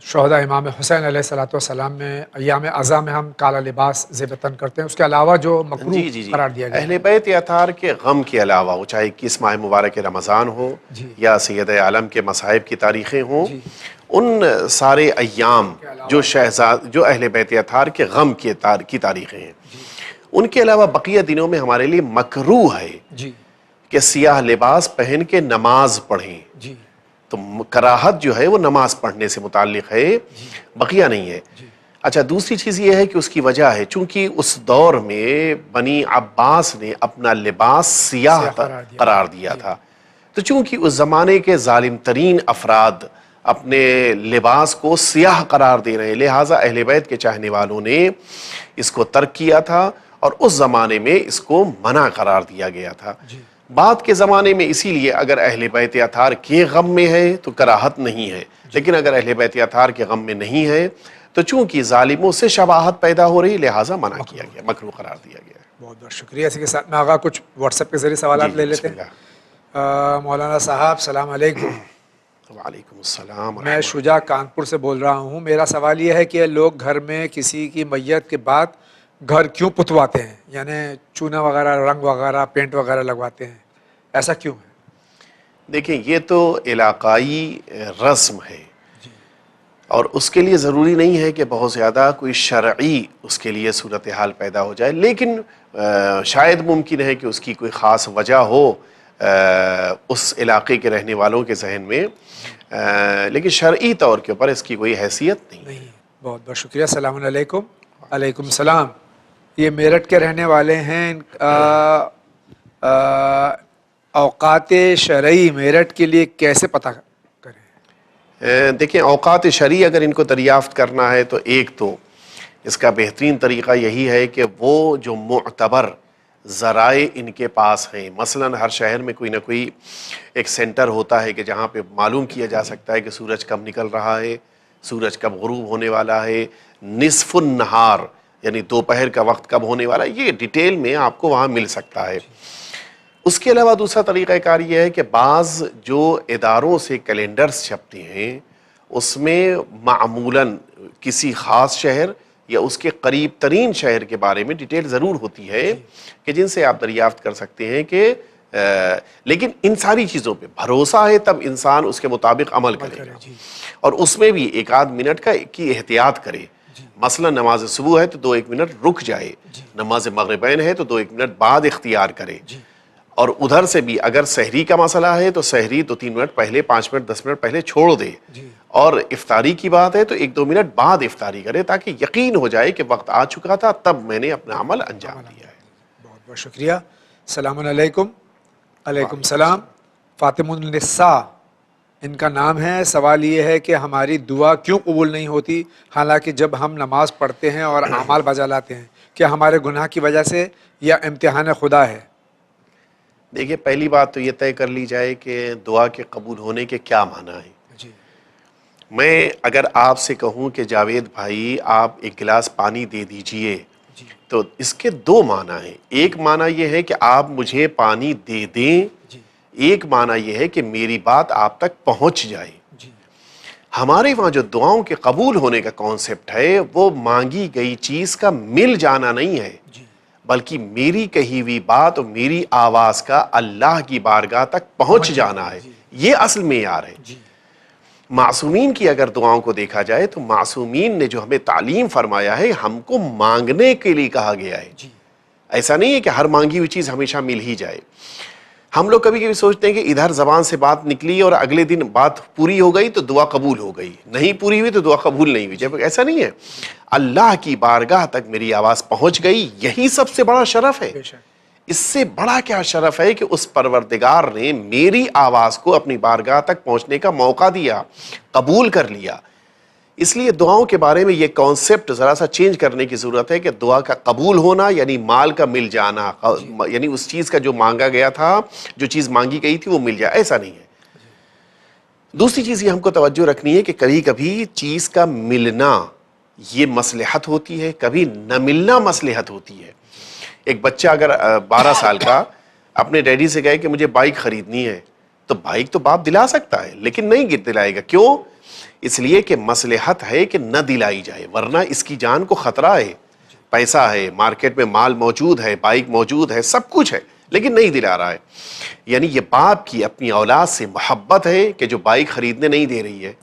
شہداء امام حسین علیہ الصلوۃ والسلام میں ایام عزا میں ہم کالا لباس زیب تن کرتے ہیں، اس کے علاوہ جو مکروہ قرار دیا گیا اہل بیت اطہار کے غم کے علاوہ، وہ چاہے 21 ماہ مبارک رمضان ہو یا سید عالم کے مصائب کی تاریخیں ہوں، ان سارے ایام جو اہل بیت اطہار کے غم کی تاریخیں ہیں، ان کے علاوہ بقیہ دنوں میں ہمارے لیے مکروہ ہے کہ سیاہ لباس پہن کے نماز پڑھیں. تو کراہت جو ہے وہ نماز پڑھنے سے متعلق ہے، بقیہ نہیں ہے. اچھا، دوسری چیز یہ ہے کہ اس کی وجہ ہے چونکہ اس دور میں بنی عباس نے اپنا لباس سیاہ قرار دیا تھا، تو چونکہ اس زمانے کے ظالم ترین افراد اپنے لباس کو سیاہ قرار دے رہے ہیں، لہٰذا اہل بیت کے چاہنے والوں نے اس کو ترک کیا تھا اور اس زمانے میں اس کو منع قرار دیا گیا تھا. بعد کے زمانے میں اسی لیے اگر اہل بیت اطہار کے غم میں ہے تو کراہت نہیں ہے، لیکن اگر اہل بیت اطہار کے غم میں نہیں ہے تو چونکہ ظالموں سے شباہت پیدا ہو رہی، لہٰذا منع کیا گیا، مکروہ قرار دیا گیا. بہت بہت شکریہ. اسی کے ساتھ میں آگا کچھ واٹس ایپ کے ذریعے سوالات لے لیتے ہیں. مولانا صاحب السلام علیکم. وعلیکم السلام. میں شجاع کانپور سے بول رہا ہوں. میرا سوال یہ ہے کہ لوگ گھر میں کسی کی میت کے بعد گھر کیوں پتواتے ہیں، یعنی چونا وغیرہ، رنگ وغیرہ، پینٹ وغیرہ لگواتے ہیں، ایسا کیوں ہے؟ دیکھیں، یہ تو علاقائی رسم ہے اور اس کے لیے ضروری نہیں ہے کہ بہت زیادہ کوئی شرعی اس کے لیے صورتحال پیدا ہو جائے، لیکن شاید ممکن ہے کہ اس کی کوئی خاص وجہ ہو اس علاقے کے رہنے والوں کے ذہن میں، لیکن شرعی طور کے اوپر اس کی کوئی حیثیت نہیں. بہت بہت شکریہ. السلام علیکم. علیکم السلام. یہ میرٹھ کے رہنے والے ہیں. اوقات شرعی میرٹھ کے لیے کیسے پتہ کریں؟ دیکھیں، اوقات شرعی اگر ان کو دریافت کرنا ہے تو ایک تو اس کا بہترین طریقہ یہی ہے کہ وہ جو معتبر ذرائع ان کے پاس ہیں، مثلا ہر شہر میں کوئی نہ کوئی ایک سینٹر ہوتا ہے کہ جہاں پہ معلوم کیا جا سکتا ہے کہ سورج کب نکل رہا ہے، سورج کب غروب ہونے والا ہے، نصف النہار یعنی دوپہر کا وقت کب ہونے والا ہے، یہ ڈیٹیل میں آپ کو وہاں مل سکتا ہے. اس کے علاوہ دوسرا طریقہ کار یہ ہے کہ بعض جو اداروں سے کیلنڈرز چھپتے ہیں اس میں معمولاً کسی خاص شہر یا اس کے قریب ترین شہر کے بارے میں ڈیٹیل ضرور ہوتی ہے کہ جن سے آپ دریافت کر سکتے ہیں کہ لیکن ان ساری چیزوں پہ بھروسہ ہے تب انسان اس کے مطابق عمل کرے گا، اور اس میں بھی ایک آدھ منٹ کی احتیاط کرے. مثلا نماز صبح ہے تو 2-1 منٹ رک جائے، نماز مغربین ہے تو 2-1 منٹ بعد اختیار کرے، اور ادھر سے بھی اگر سحری کا مسئلہ ہے تو سحری 2-3 منٹ پہلے، 5 منٹ 10 منٹ پہلے چھوڑ دے، اور افطاری کی بات ہے تو 1-2 منٹ بعد افطاری کرے تاکہ یقین ہو جائے کہ وقت آ چکا تھا تب میں نے اپنا عمل انجام دیا ہے. بہت بہت شکریہ. السلام علیکم. علیکم السلام. فاطمہ النساء ان کا نام ہے. سوال یہ ہے کہ ہماری دعا کیوں قبول نہیں ہوتی حالانکہ جب ہم نماز پڑھتے ہیں اور اعمال بجا لاتے ہیں؟ کیا ہمارے گناہ کی وجہ سے یا امتحان خدا ہے؟ دیکھیے، پہلی بات تو یہ طے کر لی جائے کہ دعا کے قبول ہونے کے کیا معنی ہیں. میں اگر آپ سے کہوں کہ جاوید بھائی آپ ایک گلاس پانی دے دیجئے تو اس کے 2 معنی ہیں. ایک معنی یہ ہے کہ آپ مجھے پانی دے دیں، ایک معنی یہ ہے کہ میری بات آپ تک پہنچ جائے. ہمارے وہاں جو دعاؤں کے قبول ہونے کا کانسیپٹ ہے وہ مانگی گئی چیز کا مل جانا نہیں ہے، بلکہ میری کہی ہوئی بات اور میری آواز کا اللہ کی بارگاہ تک پہنچ جانا ہے. یہ اصل معیار ہے. معصومین کی اگر دعاؤں کو دیکھا جائے تو معصومین نے جو ہمیں تعلیم فرمایا ہے ہم کو مانگنے کے لیے کہا گیا ہے. ایسا نہیں ہے کہ ہر مانگی ہوئی چیز ہمیشہ مل ہی جائے. ہم لوگ کبھی کبھی سوچتے ہیں کہ ادھر زبان سے بات نکلی اور اگلے دن بات پوری ہو گئی تو دعا قبول ہو گئی، نہیں پوری ہوئی تو دعا قبول نہیں ہوئی. جب ایسا نہیں ہے، اللہ کی بارگاہ تک میری آواز پہنچ گئی، یہی سب سے بڑا شرف ہے. اس سے بڑا کیا شرف ہے کہ اس پروردگار نے میری آواز کو اپنی بارگاہ تک پہنچنے کا موقع دیا، قبول کر لیا. اس لیے دعاؤں کے بارے میں یہ کانسیپٹ ذرا سا چینج کرنے کی ضرورت ہے کہ دعا کا قبول ہونا یعنی مال کا مل جانا، یعنی اس چیز کا جو مانگا گیا تھا، جو چیز مانگی گئی تھی وہ مل جائے، ایسا نہیں ہے. دوسری چیز یہ ہم کو توجہ رکھنی ہے کہ کبھی کبھی چیز کا ملنا یہ مصلحت ہوتی ہے، کبھی نہ ملنا مصلحت ہوتی ہے. ایک بچہ اگر 12 سال کا اپنے ڈیڈی سے کہے کہ مجھے بائک خریدنی ہے تو بائک تو باپ دلا سکتا ہے لیکن نہیں دلائے گا. کیوں؟ اس لیے کہ مصلحت ہے کہ نہ دلائی جائے، ورنہ اس کی جان کو خطرہ ہے. پیسہ ہے، مارکیٹ میں مال موجود ہے، بائک موجود ہے، سب کچھ ہے، لیکن نہیں دلا رہا ہے. یعنی یہ باپ کی اپنی اولاد سے محبت ہے کہ جو بائک خریدنے نہیں دے رہی ہے.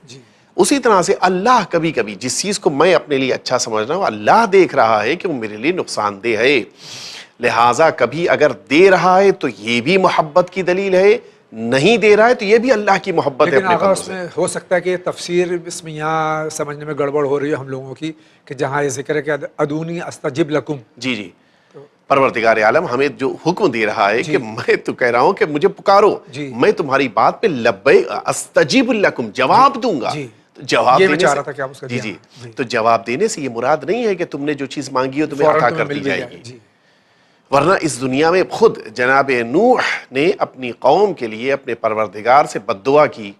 اسی طرح سے اللہ کبھی کبھی جس چیز کو میں اپنے لیے اچھا سمجھ رہا ہوں، اللہ دیکھ رہا ہے کہ وہ میرے لیے نقصان دہ ہے، لہٰذا کبھی اگر دے رہا ہے تو یہ بھی محبت کی دلیل ہے، نہیں دے رہا ہے تو یہ بھی اللہ کی محبت ہے. لیکن آقا اس میں ہو سکتا ہے کہ تفسیر اس میں یہاں سمجھنے میں گڑبڑ ہو رہی ہے ہم لوگوں کی، کہ جہاں یہ ذکر ہے کہ ادونی استجب لکم. جی پروردگار عالم ہمیں جو حکم دے رہا ہے کہ میں تو کہہ رہا ہوں کہ مجھے پکارو، میں تمہاری بات پہ لبیک استجیب لکم جواب دوں گا. جواب دینے تو جواب دینے سے یہ مراد نہیں ہے کہ تم نے جو چیز مانگی ہو تمہیں عطا کر دی جائے گی. ورنہ اس دنیا میں خود جناب نوح نے اپنی قوم کے لیے اپنے پروردگار سے بد دعا کی.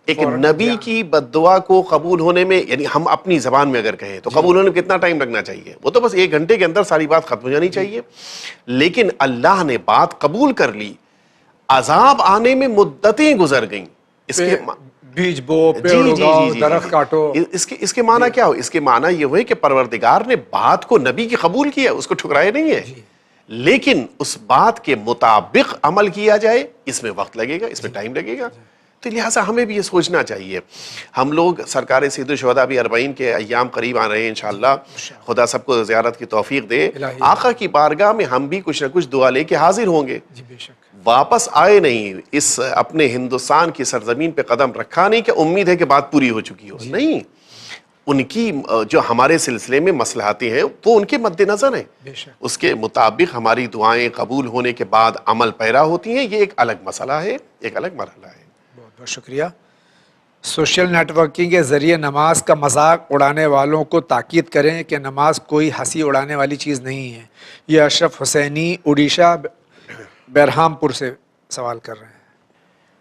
ایک نبی کی بد دعا کو قبول ہونے میں، یعنی ہم اپنی زبان میں اگر کہیں تو قبول ہونے میں کتنا ٹائم لگنا چاہیے؟ وہ تو بس 1 گھنٹے کے اندر ساری بات ختم ہو جانی چاہیے. لیکن اللہ نے بات قبول کر لی، عذاب آنے میں مدتیں گزر گئیں. اس کے بیج بو، پیڑ اگاؤ، درخت کاٹو. اس کے معنی کیا ہو؟ اس کے معنی یہ ہوئے کہ پروردگار نے بات کو نبی کی قبول کیا، اس کو ٹھکرایا نہیں ہے، لیکن اس بات کے مطابق عمل کیا جائے، اس میں وقت لگے گا، اس میں ٹائم لگے گا. تو لہٰذا ہمیں بھی یہ سوچنا چاہیے. ہم لوگ سرکار سید الشہداء بھی 40 کے ایام قریب آ رہے ہیں، انشاءاللہ خدا سب کو زیارت کی توفیق دے. آقا کی بارگاہ میں ہم بھی کچھ نہ کچھ دعا لے کے حاضر ہوں گے. واپس آئے نہیں، اس اپنے ہندوستان کی سرزمین پہ قدم رکھا نہیں کہ امید ہے کہ بات پوری ہو چکی ہو. نہیں، ان کی جو ہمارے سلسلے میں مصلحتیں ہیں وہ ان کے مد نظر ہیں، اس کے مطابق ہماری دعائیں قبول ہونے کے بعد عمل پیرا ہوتی ہیں. یہ ایک الگ مسئلہ ہے، ایک الگ مرحلہ ہے. بہت بہت شکریہ. سوشل نیٹ ورکنگ کے ذریعے نماز کا مذاق اڑانے والوں کو تاکید کریں کہ نماز کوئی ہنسی اڑانے والی چیز نہیں ہے. یہ اشرف حسینی اڑیشہ برہام پور سے سوال کر رہے ہیں.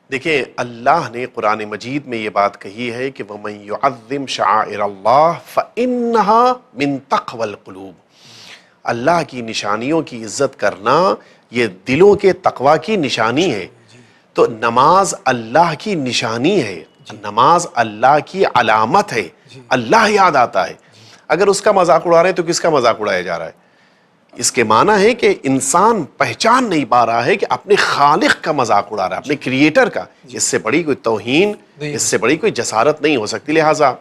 دیکھیں، اللہ نے قرآن مجید میں یہ بات کہی ہے کہ وَمَن يُعَظِّمْ شَعَائِرَ اللَّهِ فَإِنَّهَا مِن تَقْوَى الْقُلُوبِ. اللہ کی نشانیوں کی عزت کرنا یہ دلوں کے تقوی کی نشانی ہے. تو نماز اللہ کی نشانی ہے، نماز اللہ کی علامت ہے، اللہ یاد آتا ہے. اگر اس کا مذاق اڑا رہے ہیں تو کس کا مذاق اڑایا جا رہا ہے؟ اس کے معنی ہے کہ انسان پہچان نہیں پا رہا ہے کہ اپنے خالق کا مذاق اڑا رہا ہے، اپنے کریٹر کا. اس سے بڑی کوئی توہین، اس سے بڑی کوئی جسارت نہیں ہو سکتی. لہٰذا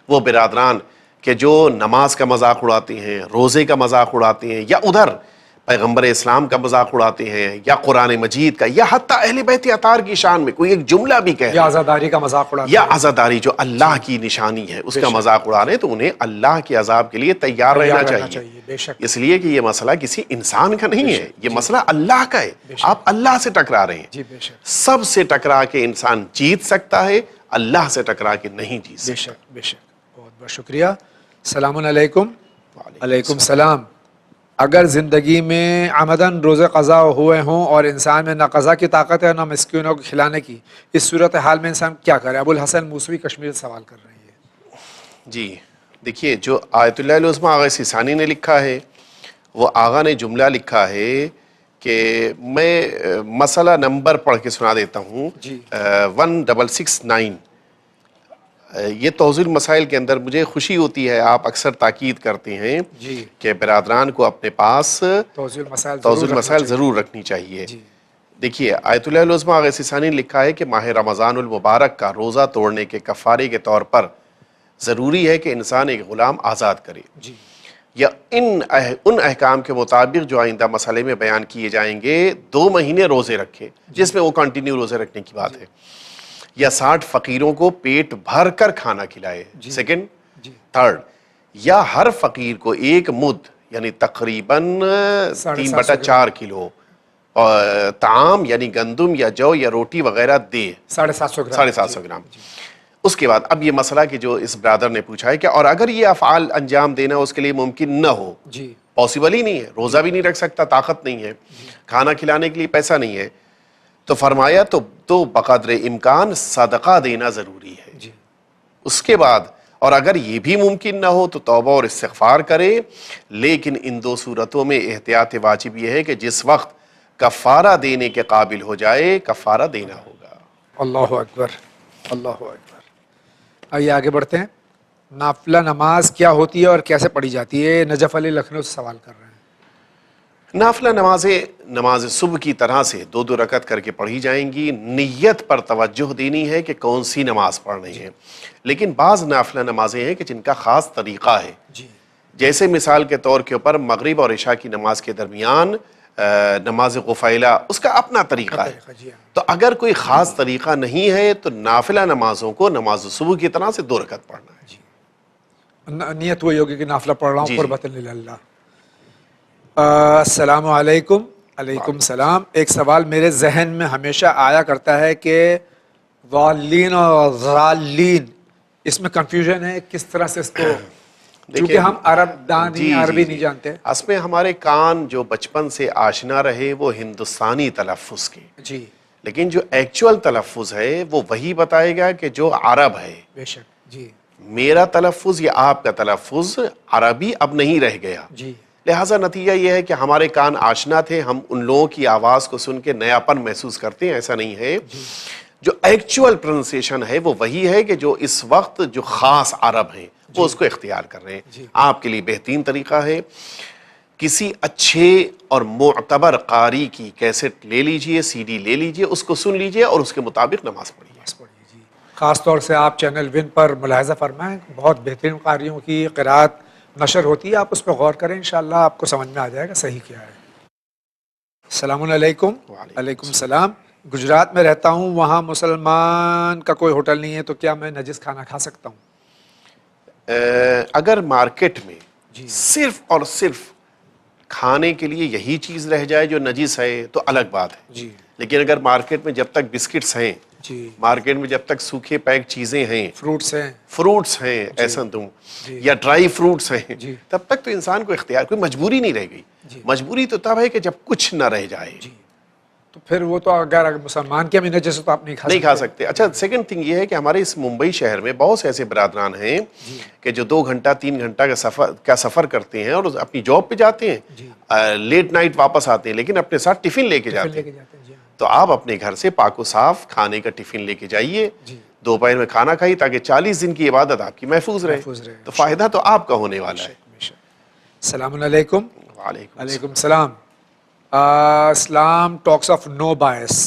وہ برادران کہ جو نماز کا مذاق اڑاتے ہیں، روزے کا مذاق اڑاتے ہیں، یا ادھر پیغمبر اسلام کا مذاق اڑاتے ہیں، یا قرآن مجید کا، یا حتیٰ اہل بیت اطہار کی شان میں کوئی ایک جملہ بھی کہہ، یا عزاداری کا مذاق اڑاتے ہیں، یا عزاداری جو اللہ کی نشانی ہے اس کا مذاق اڑا رہے ہیں، تو انہیں اللہ کے عذاب کے لیے تیار رہنا چاہیے. اس لیے کہ یہ مسئلہ کسی انسان کا نہیں ہے، یہ مسئلہ اللہ کا ہے. آپ اللہ سے ٹکرا رہے ہیں. سب سے ٹکرا کے انسان جیت سکتا ہے، اللہ سے ٹکرا کے نہیں جیت سکتا. بے شک. بہت بہت شکریہ. السلام علیکم. وعلیکم السلام. اگر زندگی میں عمدن روزے قضا ہوئے ہوں اور انسان میں نہ قضا کی طاقت ہے نہ مسکینوں کو کھلانے کی، اس صورتحال میں انسان کیا کرے؟ ابو الحسن موسوی کشمیر سے سوال کر رہی ہے. جی دیکھیے، جو آیت اللہ العظمیٰ آغا سیسانی نے لکھا ہے، وہ آغا نے جملہ لکھا ہے کہ میں مسئلہ نمبر پڑھ کے سنا دیتا ہوں. 1669. یہ توضیح المسائل کے اندر مجھے خوشی ہوتی ہے، آپ اکثر تاکید کرتے ہیں کہ برادران کو اپنے پاس توضیح المسائل ضرور رکھنی چاہیے. دیکھیے، آیت اللہ العظمیٰ آغا سیسانی نے لکھا ہے کہ ماہ رمضان المبارک کا روزہ توڑنے کے کفارے کے طور پر ضروری ہے کہ انسان ایک غلام آزاد کرے، یا ان احکام کے مطابق جو آئندہ مسئلے میں بیان کیے جائیں گے 2 مہینے روزے رکھے، جس میں وہ کنٹینیو روزے رکھنے کی بات ہے، یا 60 فقیروں کو پیٹ بھر کر کھانا کھلائے. سیکنڈ. تھرڈ، یا ہر فقیر کو 1 مد یعنی تقریباً 3/4 کلو طعام یعنی گندم یا جو یا روٹی وغیرہ دے، 750 گرام. اس کے بعد اب یہ مسئلہ کہ جو اس برادر نے پوچھا ہے کہ اور اگر یہ افعال انجام دینا اس کے لیے ممکن نہ ہو، پاسبل ہی نہیں ہے، روزہ بھی نہیں رکھ سکتا، طاقت نہیں ہے، کھانا کھلانے کے لیے پیسہ نہیں ہے، تو فرمایا تو بقدر امکان صدقہ دینا ضروری ہے. اس کے بعد اور اگر یہ بھی ممکن نہ ہو تو توبہ اور استغفار کرے. لیکن ان 2 صورتوں میں احتیاط واجب یہ ہے کہ جس وقت کفارہ دینے کے قابل ہو جائے کفارہ دینا ہوگا. اللہ اکبر، اللہ اکبر. آئیے آگے بڑھتے ہیں. نافلہ نماز کیا ہوتی ہے اور کیسے پڑھی جاتی ہے؟ نجف علی لکھنؤ سے سوال کر رہے ہیں. نافلہ نمازیں نماز صبح کی طرح سے 2 رکعت کر کے پڑھی جائیں گی. نیت پر توجہ دینی ہے کہ کون سی نماز پڑھنی ہے. لیکن بعض نافلہ نمازیں ہیں کہ جن کا خاص طریقہ ہے. جیسے مثال کے طور کے اوپر مغرب اور عشاء کی نماز کے درمیان نماز غفیلہ، اس کا اپنا طریقہ ہے. تو اگر کوئی خاص طریقہ نہیں ہے تو نافلہ نمازوں کو نماز صبح کی طرح سے 2 رکعت پڑھنا ہے. نیت وہی ہوگی کہ نافلہ پڑھ رہا ہوں قربۃ للہ. السلام علیکم. علیکم السلام. ایک سوال میرے ذہن میں ہمیشہ آیا کرتا ہے کہ ضالین اور ضالین، اس میں کنفیوژن ہے کس طرح سے اس کو، کیونکہ ہم عرب دانی عربی نہیں جانتے. اس میں ہمارے کان جو بچپن سے آشنا رہے وہ ہندوستانی تلفظ کے، جی، لیکن جو ایکچول تلفظ ہے وہ وہی بتائے گا کہ جو عرب ہے. بے شک. جی، میرا تلفظ یا آپ کا تلفظ عربی اب نہیں رہ گیا. جی، لہٰذا نتیجہ یہ ہے کہ ہمارے کان آشنا تھے، ہم ان لوگوں کی آواز کو سن کے نیا پن محسوس کرتے ہیں. ایسا نہیں ہے. جو ایکچول پروننسیشن ہے وہ وہی ہے کہ جو اس وقت جو خاص عرب ہیں وہ اس کو اختیار کر رہے ہیں. آپ کے لیے بہترین طریقہ ہے کسی اچھے اور معتبر قاری کی کیسٹ لے لیجئے، CD لے لیجئے، اس کو سن لیجئے اور اس کے مطابق نماز پڑھیے. خاص طور سے آپ چینل ون پر ملاحظہ فرمائیں، بہت بہترین قاریوں کی قرات نشر ہوتی ہے. آپ اس پہ غور کریں، انشاءاللہ آپ کو سمجھ میں آ جائے گا صحیح کیا ہے. السلام علیکم. وعلیکم السلام. گجرات میں رہتا ہوں، وہاں مسلمان کا کوئی ہوٹل نہیں ہے، تو کیا میں نجس کھانا کھا سکتا ہوں؟ اگر مارکیٹ میں صرف اور صرف کھانے کے لیے یہی چیز رہ جائے جو نجس ہے تو الگ بات ہے. لیکن اگر مارکیٹ میں جب تک بسکٹس ہیں، مارکیٹ میں جب تک سوکھے پیک چیزیں ہیں، فروٹس ہیں ایسا تم یا ڈرائی فروٹس ہیں، تب تک تو انسان کو اختیار، کوئی مجبوری نہیں رہ گئی. مجبوری تو تب ہے کہ جب کچھ نہ رہ جائے. تو پھر وہ تو اگر مسلمان کے بھی نجس تو آپ نہیں کھا سکتے. اچھا، سیکنڈ تھنگ یہ ہے کہ ہمارے اس ممبئی شہر میں بہت سے ایسے برادران ہیں کہ جو 2 گھنٹہ 3 گھنٹہ کا سفر کرتے ہیں اور اپنی جاب پہ جاتے ہیں، لیٹ نائٹ واپس آتے ہیں، لیکن اپنے ساتھ ٹفن لے کے جاتے ہیں. تو آپ اپنے گھر سے پاک و صاف کھانے کا ٹفن لے کے جائیے، دوپہر میں کھانا کھائیے تاکہ 40 دن کی عبادت آپ کی محفوظ رہے. تو فائدہ تو آپ کا ہونے والا ہے. السلام علیکم. وعلیکم السلام. Islam talks of no bias.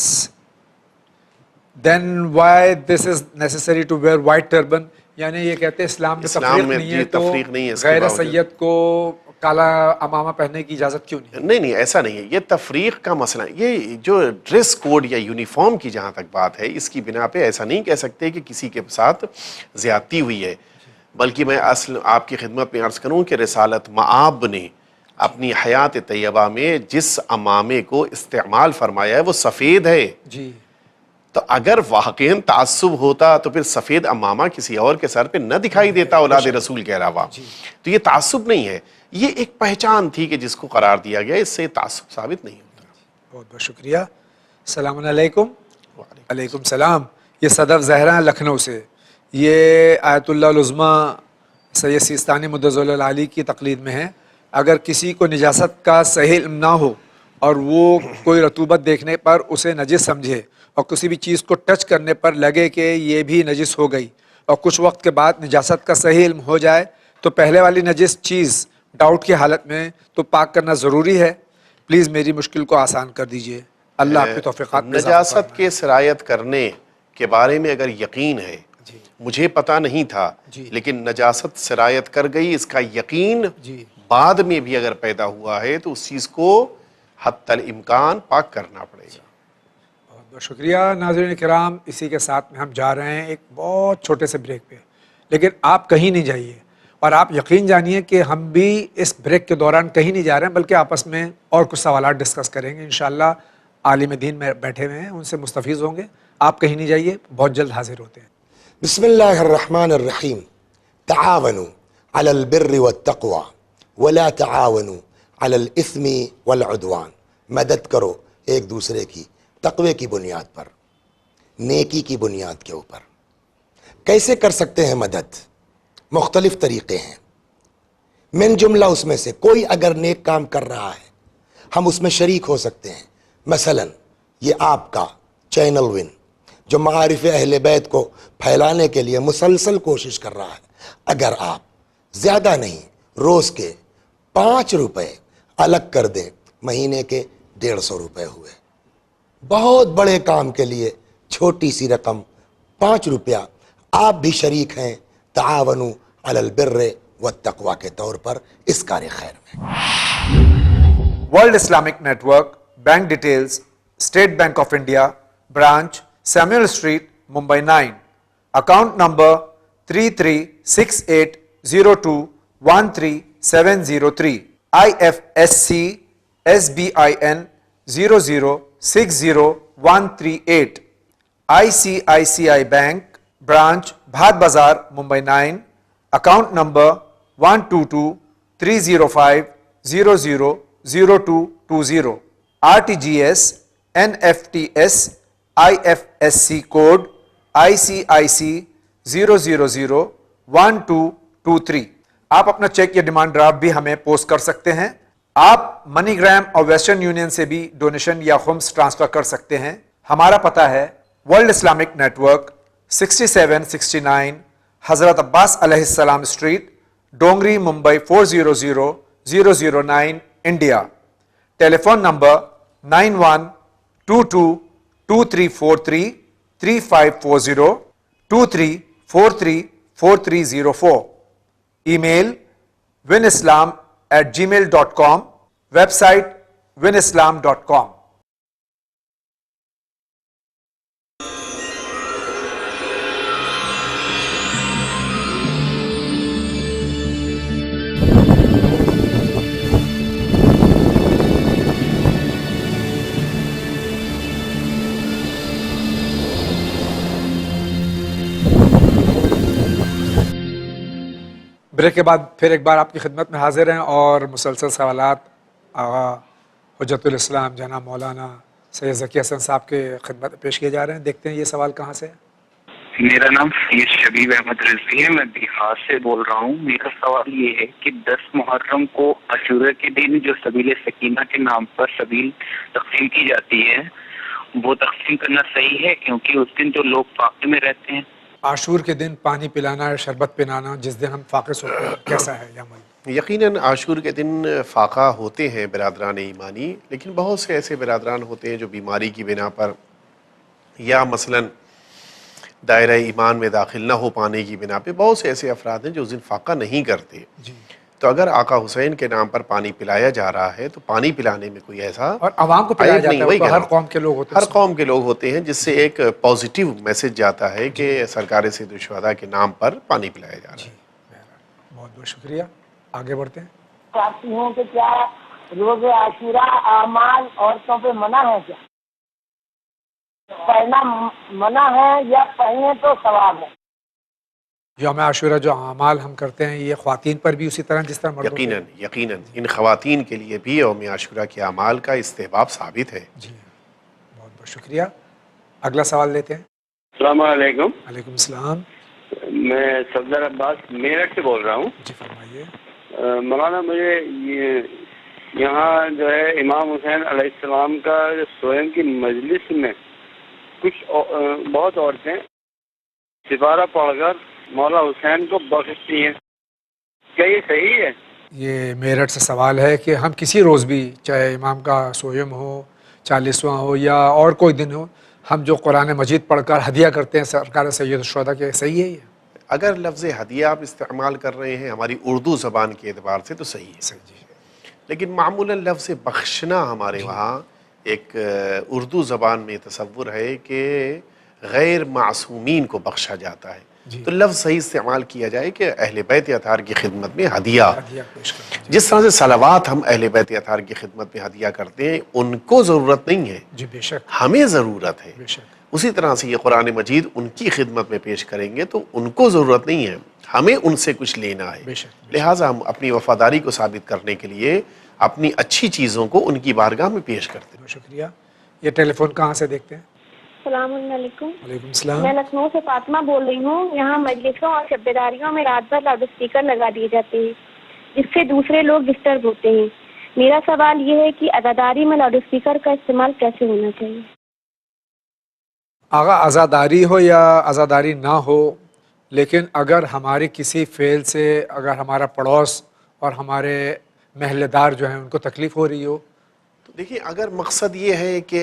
Then why this is necessary to wear white turban? یعنی یہ کہتے ہیں اسلام میں تفریق نہیں ہے تو غیر سید کو کالا امامہ پہننے کی اجازت کیوں نہیں؟ نہیں، ایسا نہیں ہے. یہ تفریق کا مسئلہ، یہ جو ڈریس کوڈ یا یونیفارم کی جہاں تک بات ہے، اس کی بنا پہ ایسا نہیں کہہ سکتے کہ کسی کے ساتھ زیادتی ہوئی ہے. بلکہ میں اصل آپ کی خدمت میں عرض کروں کہ رسالت مآب نے اپنی حیات طیبہ میں جس امامے کو استعمال فرمایا ہے وہ سفید ہے. تو اگر واقعاً تعصب ہوتا تو پھر سفید امامہ کسی اور کے سر پہ نہ دکھائی دیتا اولاد رسول کے علاوہ. تو یہ تعصب نہیں ہے، یہ ایک پہچان تھی کہ جس کو قرار دیا گیا، اس سے تعصب ثابت نہیں ہوتا. بہت بہت شکریہ. السلام علیکم. وعلیکم السلام. یہ صدف زہرا لکھنؤ سے. یہ آیت اللہ العظمیٰ سید سیستانی مدظل العالی کی تقلید میں ہے. اگر کسی کو نجاست کا صحیح علم نہ ہو اور وہ کوئی رطوبت دیکھنے پر اسے نجس سمجھے اور کسی بھی چیز کو ٹچ کرنے پر لگے کہ یہ بھی نجس ہو گئی اور کچھ وقت کے بعد نجاست کا صحیح علم ہو جائے تو پہلے والی نجس چیز ڈاؤٹ کی حالت میں تو پاک کرنا ضروری ہے. پلیز میری مشکل کو آسان کر دیجئے. اللہ آپ کے توفیقات میں نجاست کے سرایت کرنے کے بارے میں اگر یقین ہے، مجھے پتہ نہیں تھا لیکن نجاست سرایت کر گئی، اس کا یقین بعد میں بھی اگر پیدا ہوا ہے تو اس چیز کو حتی الامکان پاک کرنا پڑے گا. بہت بہت شکریہ. ناظرین کرام، اسی کے ساتھ میں ہم جا رہے ہیں ایک بہت چھوٹے سے بریک پہ، لیکن آپ کہیں نہیں جائیے اور آپ یقین جانیے کہ ہم بھی اس بریک کے دوران کہیں نہیں جا رہے ہیں بلکہ آپس میں اور کچھ سوالات ڈسکس کریں گے. انشاءاللہ عالم دین میں بیٹھے ہوئے ہیں، ان سے مستفیض ہوں گے. آپ کہیں نہیں جائیے، بہت جلد حاضر ہوتے ہیں. بسم اللہ الرحمن الرحیم. تعاونوا علی البر والتقوی ولا تعاونوا علی الاثم والعدوان. مدد کرو ایک دوسرے کی تقوی کی بنیاد پر، نیکی کی بنیاد کے اوپر. کیسے کر سکتے ہیں مدد؟ مختلف طریقے ہیں. من جملہ اس میں سے کوئی اگر نیک کام کر رہا ہے ہم اس میں شریک ہو سکتے ہیں. مثلا یہ آپ کا چینل ون جو معارف اہل بیت کو پھیلانے کے لیے مسلسل کوشش کر رہا ہے. اگر آپ زیادہ نہیں روز کے 5 روپے الگ کر دیں، مہینے کے 150 روپے ہوئے. بہت بڑے کام کے لیے چھوٹی سی رقم 5 روپیہ. آپ بھی شریک ہیں تعاونوا علی البر والتقوی کے طور پر اس کار خیر میں. World Islamic network. Bank details: state bank of India, branch Samuel street, Mumbai 9. Account number 336802133703. IFSC SBIN 0060138. ICICI bank, branch Bhat Bazar, Mumbai 9. Account number 1223050000220. RTGS NFTS IFSC code ICIC 0001223. آپ اپنا چیک یا ڈیمانڈ ڈرافٹ بھی ہمیں پوسٹ کر سکتے ہیں. آپ منی gram اور ویسٹرن یونین سے بھی ڈونیشن یا خمس ٹرانسفر کر سکتے ہیں. ہمارا پتہ ہے ورلڈ اسلامک نیٹ ورک، 6769 حضرت عباس علیہ السلام street, Dongri, Mumbai 400009، India. Telephone number 912223433540 23434304. Email winislam@gmail.com. Website winislam.com. Break کے بعد پھر ایک بار آپ کی خدمت میں حاضر ہیں اور مسلسل سوالات آغا حجت الاسلام جناب مولانا سید ذکی حسن صاحب کے خدمت میں پیش کیے جا رہے ہیں. دیکھتے ہیں یہ سوال کہاں سے ہے. میرا نام سید شبیب احمد رضوی ہے، میں بہار سے بول رہا ہوں. میرا سوال یہ ہے کہ 10 محرم کو عاشورہ کے دن جو سبیل سکینہ کے نام پر سبیل تقسیم کی جاتی ہے، وہ تقسیم کرنا صحیح ہے؟ کیونکہ اس دن جو لوگ فاقے میں رہتے ہیں. عاشور کے دن پانی پلانا، شربت پلانا، جس دن ہم فاقے ہوتے ہیں، کیسا ہے یہ عمل؟ یقیناً عاشور کے دن فاقہ ہوتے ہیں برادران ایمانی، لیکن بہت سے ایسے برادران ہوتے ہیں جو بیماری کی بنا پر یا مثلاً دائرہ ایمان میں داخل نہ ہو پانے کی بنا پہ بہت سے ایسے افراد ہیں جو اس دن فاقہ نہیں کرتے. تو اگر آقا حسین کے نام پر پانی پلایا جا رہا ہے تو پانی پلانے میں کوئی ایسا اور عوام کو پلایا جاتا ہے، ہر قوم کے لوگ ہوتے ہیں، ہر قوم کے لوگ ہوتے ہیں، جس سے ایک پازیٹیو میسج جاتا ہے کہ سرکار سید الشہداء کے نام پر پانی پلایا جا رہا ہے. بہت بہت شکریہ. آگے بڑھتے ہیں. چاہتی ہوں کہ کیا روز عاشورہ اعمال عورتوں پہ منع ہے؟ کیا پڑھنا منع ہے یا پڑھیں تو ثواب ہے؟ یوم عاشورہ جو اعمال ہم کرتے ہیں یہ خواتین پر بھی اسی طرح جس طرح مردوں؟ یقیناً ان خواتین کے لیے بھی یوم عاشورہ کے اعمال کا استحباب ثابت ہے. جی بہت بہت شکریہ. اگلا سوال لیتے ہیں. السلام علیکم. وعلیکم السلام. میں صفدر عباس میرٹھ سے بول رہا ہوں. جی فرمائیے. مولانا مجھے یہاں جو ہے امام حسین علیہ السلام کا سوئم کی مجلس میں کچھ بہت عورتیں سپارہ پڑھ کر مولا حسین کو بخشتی ہیں، کیا یہ صحیح ہے؟ یہ میرٹھ سے سوال ہے کہ ہم کسی روز بھی، چاہے امام کا سوئم ہو، 40واں ہو یا اور کوئی دن ہو، ہم جو قرآن مجید پڑھ کر ہدیہ کرتے ہیں سرکار سید الشہداء کے، صحیح ہے یہ؟ اگر لفظ ہدیہ آپ استعمال کر رہے ہیں ہماری اردو زبان کے اعتبار سے تو صحیح ہے، لیکن معمولاً لفظ بخشنا ہمارے وہاں ایک اردو زبان میں تصور ہے کہ غیر معصومین کو بخشا جاتا ہے. تو لفظ صحیح استعمال کیا جائے کہ اہل بیت اطہار کی خدمت میں ہدیہ. جس طرح سے صلوات ہم اہل بیت اطہار کی خدمت میں ہدیہ کرتے ہیں، ان کو ضرورت نہیں ہے، جی بے شک ہمیں ضرورت ہے. بے شک. اسی طرح سے یہ قرآن مجید ان کی خدمت میں پیش کریں گے تو ان کو ضرورت نہیں ہے، ہمیں ان سے کچھ لینا ہے. لہٰذا ہم اپنی وفاداری کو ثابت کرنے کے لیے اپنی اچھی چیزوں کو ان کی بارگاہ میں پیش کرتے ہیں. شکریہ. یہ ٹیلی فون کہاں سے دیکھتے ہیں؟ السلام علیکم. وعلیکم السلام. میں لکھنؤ سے فاطمہ بول رہی ہوں. یہاں مجلسوں اور شبیداریوں میں رات بھر لاؤڈ اسپیکر لگا دیے جاتے ہیں جس سے دوسرے لوگ ڈسٹرب ہوتے ہیں. میرا سوال یہ ہے کہ عزاداری میں لاؤڈ اسپیکر کا استعمال کیسے ہونا چاہیے؟ آغا عزاداری ہو یا عزاداری نہ ہو، لیکن اگر ہماری کسی فعل سے اگر ہمارا پڑوس اور ہمارے محلے دار جو ہیں ان کو تکلیف ہو رہی ہو، تو دیکھیے اگر مقصد یہ ہے کہ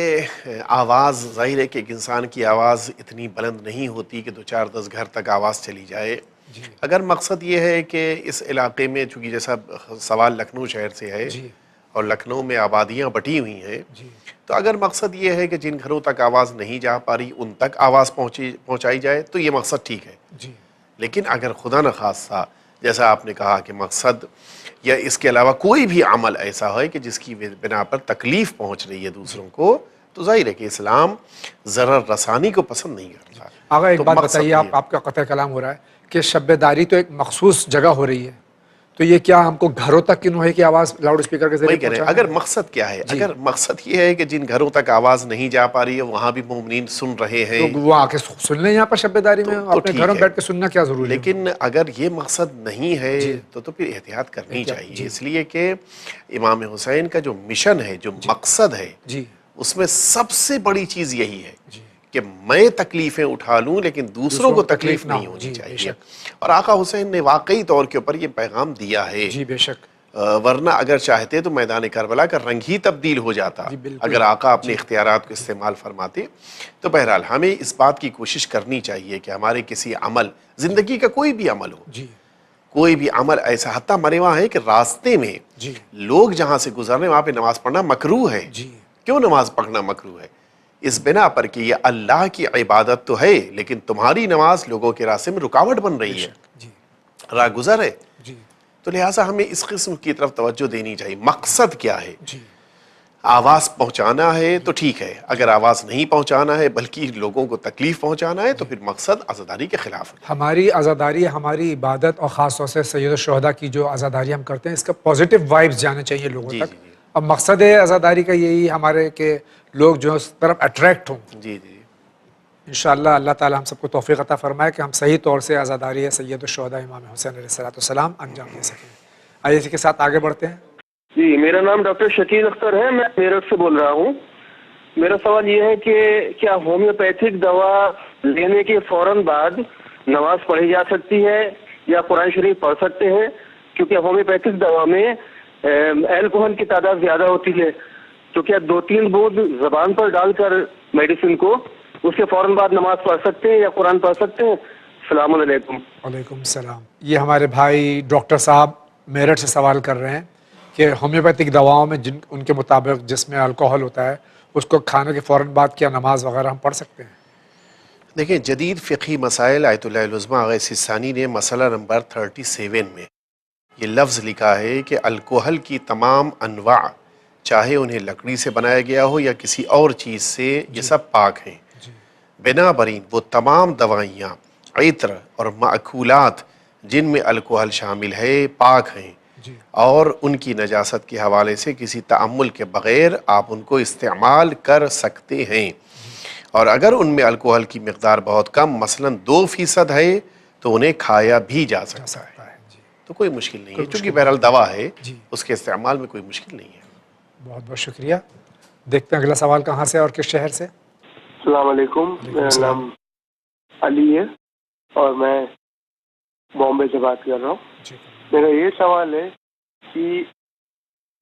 آواز، ظاہر ہے کہ ایک انسان کی آواز اتنی بلند نہیں ہوتی کہ 2-4-10 گھر تک آواز چلی جائے. اگر مقصد یہ ہے کہ اس علاقے میں، چونکہ جیسا سوال لکھنؤ شہر سے ہے اور لکھنؤ میں آبادیاں بٹی ہوئی ہیں، تو اگر مقصد یہ ہے کہ جن گھروں تک آواز نہیں جا پا رہی ان تک آواز پہنچائی جائے تو یہ مقصد ٹھیک ہے. لیکن اگر خدا نخواستہ جیسا آپ نے کہا کہ مقصد یا اس کے علاوہ کوئی بھی عمل ایسا ہے کہ جس کی بنا پر تکلیف پہنچ رہی ہے دوسروں کو، تو ظاہر ہے کہ اسلام ضرر رسانی کو پسند نہیں کرتا. آغا ایک بات بتائیے، آپ کا قطع کلام ہو رہا ہے کہ شب داری تو ایک مخصوص جگہ ہو رہی ہے، تو یہ کیا ہم کو گھروں تک کیوں ہے کہ آواز لاؤڈ اسپیکر کے ذریعے پہنچائیں؟ اگر مقصد کیا ہے، اگر مقصد یہ ہے کہ جن گھروں تک آواز نہیں جا پا رہی ہے وہاں بھی مومنین سن رہے ہیں تو وہ آ کے سن لیں یہاں پر شب داری میں، اپنے گھروں بیٹھ کے سننا کیا ضروری ہے؟ لیکن اگر یہ مقصد نہیں ہے تو پھر احتیاط کرنی چاہیے، اس لیے کہ امام حسین کا جو مشن ہے، جو مقصد ہے، اس میں سب سے بڑی چیز یہی ہے کہ میں تکلیفیں اٹھا لوں لیکن دوسروں کو تکلیف نہیں ہونی چاہیے. اور آقا حسین نے واقعی طور کے اوپر یہ پیغام دیا ہے. جی بے شک. ورنہ اگر چاہتے تو میدان کربلا کا رنگ ہی تبدیل ہو جاتا اگر آقا اپنے اختیارات کو استعمال فرماتے. تو بہرحال ہمیں اس بات کی کوشش کرنی چاہیے کہ ہمارے کسی عمل، زندگی کا کوئی بھی عمل ہو، کوئی بھی عمل ایسا، حتیٰ مرے وہاں ہے کہ راستے میں لوگ جہاں سے گزرنے وہاں پہ نماز پڑھنا مکروہ ہے. کیوں نماز پڑھنا مکروہ ہے؟ اس بنا پر کہ یہ اللہ کی عبادت تو ہے لیکن تمہاری نماز لوگوں کے راستے میں رکاوٹ بن رہی ہے، راہ گزر ہے. تو لہٰذا ہمیں اس قسم کی طرف توجہ دینی چاہیے. مقصد کیا ہے؟ آواز پہنچانا ہے تو ٹھیک ہے، اگر آواز نہیں پہنچانا ہے بلکہ لوگوں کو تکلیف پہنچانا ہے تو پھر مقصد عزاداری کے خلاف ہے. ہماری عزاداری، ہماری عبادت اور خاص طور سے سید الشہداء کی جو عزاداری ہم کرتے ہیں، اس کا پازیٹیو وائبز جانے چاہیے لوگوں تک. اب مقصد ہے عزاداری کا یہی ہمارے کہ لوگ جو اس طرف اٹریکٹ ہوں. انشاءاللہ اللہ تعالی ہم سب کو توفیق عطا فرمائے کہ ہم صحیح طور سے عزاداری سید الشہداء امام حسین علیہ السلام انجام دے سکیں. آئیے اسی کے ساتھ آگے بڑھتے ہیں. جی، میرا نام ڈاکٹر شکیل اختر ہے، میں میرٹھ سے بول رہا ہوں. میرا سوال یہ ہے کہ کیا ہومیوپیتھک دوا لینے کے فوراً بعد نماز پڑھی جا سکتی ہے یا قرآن شریف پڑھ سکتے ہیں؟ کیونکہ ہومیوپیتھک دوا میں الکوہل کی تعداد زیادہ ہوتی ہے، تو کیا 2-3 بوند زبان پر ڈال کر میڈیسن کو اس کے فوراً بعد نماز پڑھ سکتے ہیں یا قرآن پڑھ سکتے ہیں؟ السلام علیکم. وعلیکم السلام. یہ ہمارے بھائی ڈاکٹر صاحب میرٹھ سے سوال کر رہے ہیں کہ ہومیوپیتھک دواؤں میں ان کے مطابق جس میں الکوہل ہوتا ہے اس کو کھانے کے فوراً بعد کیا نماز وغیرہ ہم پڑھ سکتے ہیں؟ دیکھیں، جدید فقہی مسائل آیت اللہ العظمہ آغا سیستانی نے مسئلہ نمبر 37 میں یہ لفظ لکھا ہے کہ الکوہل کی تمام انواع، چاہے انہیں لکڑی سے بنایا گیا ہو یا کسی اور چیز سے، یہ سب پاک ہیں. بنا برین وہ تمام دوائیاں، عطر اور مأکولات جن میں الکوہل شامل ہے پاک ہیں، اور ان کی نجاست کے حوالے سے کسی تعمل کے بغیر آپ ان کو استعمال کر سکتے ہیں. اور اگر ان میں الکوہل کی مقدار بہت کم، مثلاً 2% ہے، تو انہیں کھایا بھی جا سکتا ہے. تو کوئی مشکل نہیں ہے، چونکہ بہرحال دوا ہے، اس کے استعمال میں کوئی مشکل نہیں ہے. بہت بہت شکریہ. دیکھتے ہیں اگلا سوال کہاں سے اور کس شہر سے. السلام علیکم، میرا نام علی ہے اور میں بامبے سے بات کر رہا ہوں. میرا یہ سوال ہے کہ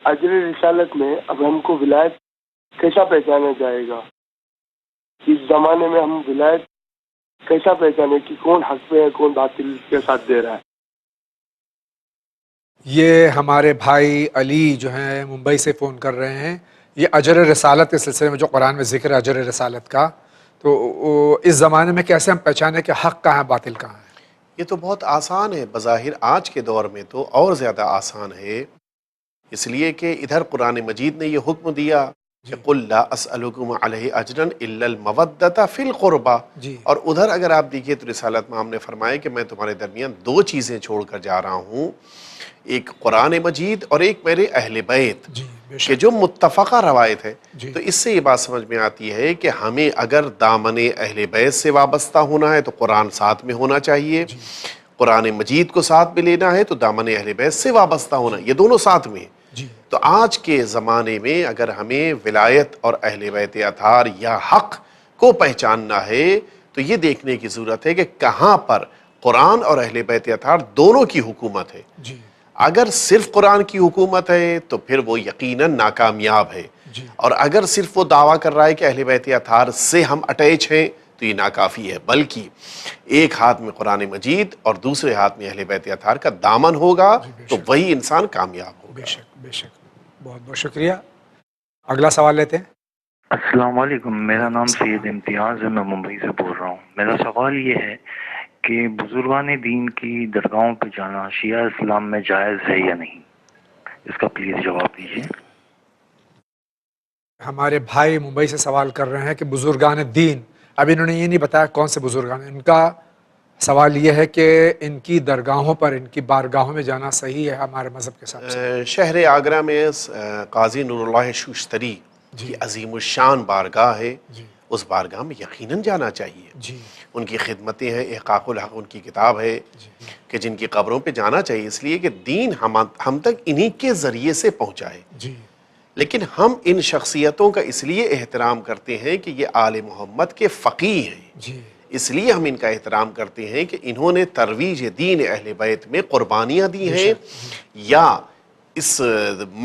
اجر رسالت میں اب ہم کو ولایت کیسا پہچانا جائے گا؟ اس زمانے میں ہم ولایت کیسا پہچانے کہ کون حق پہ ہے، کون باطل کے ساتھ دے رہا ہے؟ یہ ہمارے بھائی علی جو ہیں ممبئی سے فون کر رہے ہیں. یہ اجر رسالت کے سلسلے میں جو قرآن میں ذکر ہے اجر رسالت کا، تو اس زمانے میں کیسے ہم پہچانے کہ حق کہاں ہے باطل کہاں ہے؟ یہ تو بہت آسان ہے، بظاہر آج کے دور میں تو اور زیادہ آسان ہے، اس لیے کہ ادھر قرآن مجید نے یہ حکم دیا کہ قُلْ لَا أَسْأَلُكُمْ عَلَيْهِ أَجْرًا إِلَّا الْمَوَدَّةَ فِي الْقُرْبَى. اور ادھر اگر آپ دیکھیے تو رسالت میں ہم نے فرمایا کہ میں تمہارے درمیان 2 چیزیں چھوڑ کر جا رہا ہوں، ایک قرآن مجید اور ایک میرے اہل بیت، کہ جو متفقہ روایت ہے. تو اس سے یہ بات سمجھ میں آتی ہے کہ ہمیں اگر دامن اہل بیت سے وابستہ ہونا ہے تو قرآن ساتھ میں ہونا چاہیے، قرآن مجید کو ساتھ میں لینا ہے تو دامن اہل بیت سے وابستہ ہونا، یہ دونوں ساتھ میں. تو آج کے زمانے میں اگر ہمیں ولایت اور اہل بیت اطہار یا حق کو پہچاننا ہے تو یہ دیکھنے کی ضرورت ہے کہ کہاں پر قرآن اور اہل بیت اطہار دونوں کی حکومت ہے. اگر صرف قرآن کی حکومت ہے تو پھر وہ یقیناً ناکامیاب ہے، اور اگر صرف وہ دعویٰ کر رہا ہے کہ اہل بیت اطہار سے ہم اٹیچ ہیں تو یہ ناکافی ہے، بلکہ ایک ہاتھ میں قرآن مجید اور دوسرے ہاتھ میں اہل بیت اطہار کا دامن ہوگا تو وہی انسان کامیاب ہوگا. بے شک بے شک. بہت بہت شکریہ. اگلا سوال لیتے ہیں. السلام علیکم، میرا نام سید امتیاز ہے، میں ممبئی سے بول رہا ہوں. میرا سوال یہ ہے کہ بزرگان دین کی درگاہوں پہ جانا شیعہ اسلام میں جائز ہے یا نہیں؟ اس کا پلیز جواب دیجیے. ہمارے بھائی ممبئی سے سوال کر رہے ہیں کہ بزرگان دین، اب انہوں نے یہ نہیں بتایا کون سے بزرگان، ان کا سوال یہ ہے کہ ان کی درگاہوں پر، ان کی بارگاہوں میں جانا صحیح ہے ہمارے مذہب کے حساب سے؟ شہر آگرہ میں قاضی نور اللہ شوشتری کی عظیم الشان بارگاہ ہے، اس بارگاہ میں یقیناً جانا چاہیے. ان کی خدمتیں ہیں، احقاق الحق ان کی کتاب ہے کہ جن کی قبروں پہ جانا چاہیے، اس لیے کہ دین ہم تک انہی کے ذریعے سے پہنچا ہے. لیکن ہم ان شخصیتوں کا اس لیے احترام کرتے ہیں کہ یہ آل محمد کے فقیہ ہیں، اس لیے ہم ان کا احترام کرتے ہیں کہ انہوں نے ترویج دین اہل بیت میں قربانیاں دی ہیں یا اس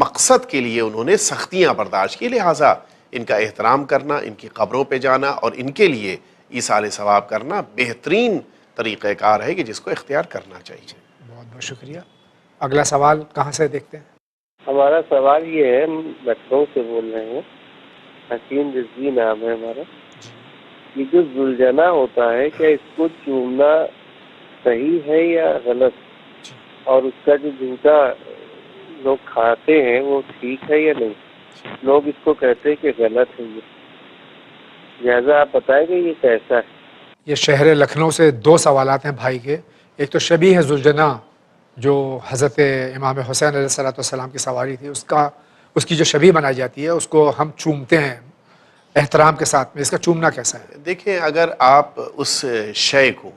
مقصد کے لیے انہوں نے سختیاں برداشت کی. لہٰذا ان کا احترام کرنا، ان کی قبروں پہ جانا اور ان کے لیے ایصال ثواب کرنا بہترین طریقہ کار ہے کہ جس کو اختیار کرنا چاہیے. بہت بہت شکریہ. اگلا سوال کہاں سے دیکھتے ہیں؟ ہمارا سوال یہ ہے، ہم لکھنؤ سے بول رہے ہیں، حسین رضوی نام ہے ہمارا. یہ جو زلجنا ہوتا ہے کیا اس کو چومنا صحیح ہے یا غلط؟ اور اس کا جو جھوٹا لوگ کھاتے ہیں وہ ٹھیک ہے یا نہیں؟ لوگ اس کو کہتے ہیں کہ غلط ہے. یہ لہٰذا آپ بتائیں کہ یہ کیسا ہے؟ یہ شہر لکھنؤ سے دو سوالات ہیں بھائی کے. ایک تو شبیہ زلجنا جو حضرت امام حسین علیہ السلام کی سواری تھی، اس کی جو شبیہ بنائی جاتی ہے اس کو ہم چومتے ہیں احترام کے ساتھ میں، اس کا چومنا کیسا ہے؟ دیکھیں، اگر آپ اس شے کو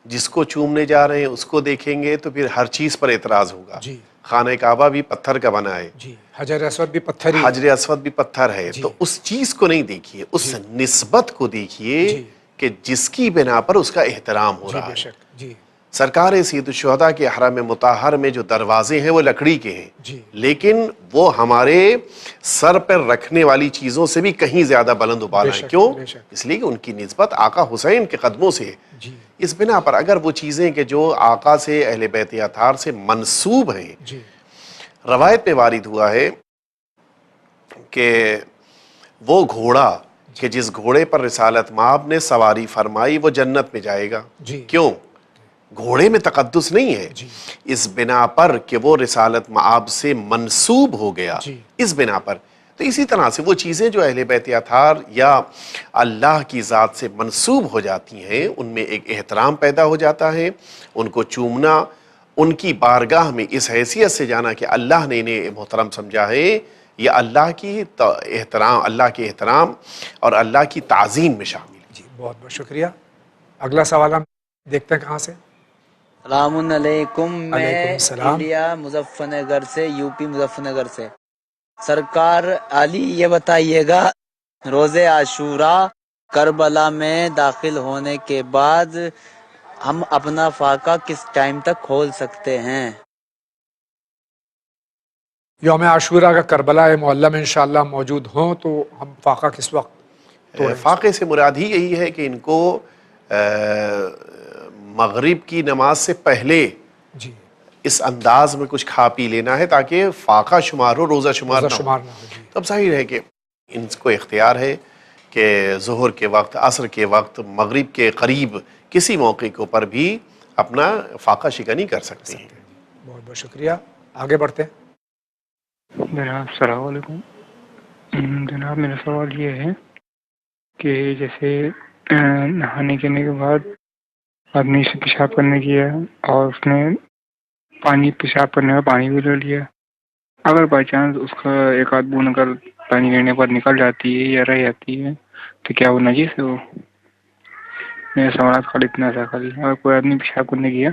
جس کو چومنے جا رہے ہیں اس کو دیکھیں گے تو پھر ہر چیز پر اعتراض ہوگا. خانہ کعبہ بھی پتھر کا بنا ہے، حجر اسود بھی پتھر ہی، حجر اسود بھی پتھر ہے. تو اس چیز کو نہیں دیکھیے، اس نسبت کو دیکھیے کہ جس کی بنا پر اس کا احترام ہو رہا ہے. سرکار سید الشہداء کے حرم مطہر میں جو دروازے ہیں وہ لکڑی کے ہیں، لیکن وہ ہمارے سر پر رکھنے والی چیزوں سے بھی کہیں زیادہ بلند و بالا ہیں. کیوں؟ اس لیے کہ ان کی نسبت آقا حسین کے قدموں سے ہے. اس بنا پر اگر وہ چیزیں کہ جو آقا سے، اہل بیت اطہار سے منسوب ہیں، روایت میں وارد ہوا ہے کہ وہ گھوڑا کہ جس گھوڑے پر رسالت مآب نے سواری فرمائی وہ جنت میں جائے گا. کیوں؟ گھوڑے میں تقدس نہیں ہے، اس بنا پر کہ وہ رسالت مآب سے منسوب ہو گیا، اس بنا پر. تو اسی طرح سے وہ چیزیں جو اہل بیت اطہار یا اللہ کی ذات سے منسوب ہو جاتی ہیں ان میں ایک احترام پیدا ہو جاتا ہے. ان کو چومنا، ان کی بارگاہ میں اس حیثیت سے جانا کہ اللہ نے انہیں محترم سمجھا ہے، یہ اللہ کے احترام اور اللہ کی تعظیم میں شامل ہے. بہت بہت شکریہ. اگلا سوال ہم دیکھتے ہیں کہاں سے. السلام علیکم، میں انڈیا مظفر نگر سے، یو پی مظفر نگر سے. سرکار علی یہ بتائیے گا، روز عاشوراء کربلا میں داخل ہونے کے بعد ہم اپنا فاقہ کس ٹائم تک کھول سکتے ہیں؟ یوم عاشوراء کا کربلا معلی میں انشاءاللہ موجود ہوں تو ہم فاقہ کس وقت؟ فاقے سے مراد ہی یہی ہے کہ ان کو مغرب کی نماز سے پہلے اس انداز میں کچھ کھا پی لینا ہے تاکہ فاقہ شمار ہو، روزہ شمار نہ ہو. تب ظاہر ہے کہ ان کو اختیار ہے کہ ظہر کے وقت، عصر کے وقت، مغرب کے قریب کسی موقع کے اوپر بھی اپنا فاقہ شکنی کر سکتے ہیں. بہت بہت شکریہ. آگے بڑھتے ہیں. جناب السلام علیکم. جناب میرا سوال یہ ہے کہ جیسے نہانے کے بعد آدمی سے پیشاب کرنے کیا اور اس نے پیشاب کرنے کا پانی بھی لے لیا، اگر بائی چانس اس کا ایک آدھ بوند اگر پانی لینے پر نکل جاتی ہے یا رہ جاتی ہے تو کیا وہ نجیس ہے؟ وہ میرے سوالات خالی اتنا سا خالی. اگر کوئی آدمی پیشاب کرنے گیا،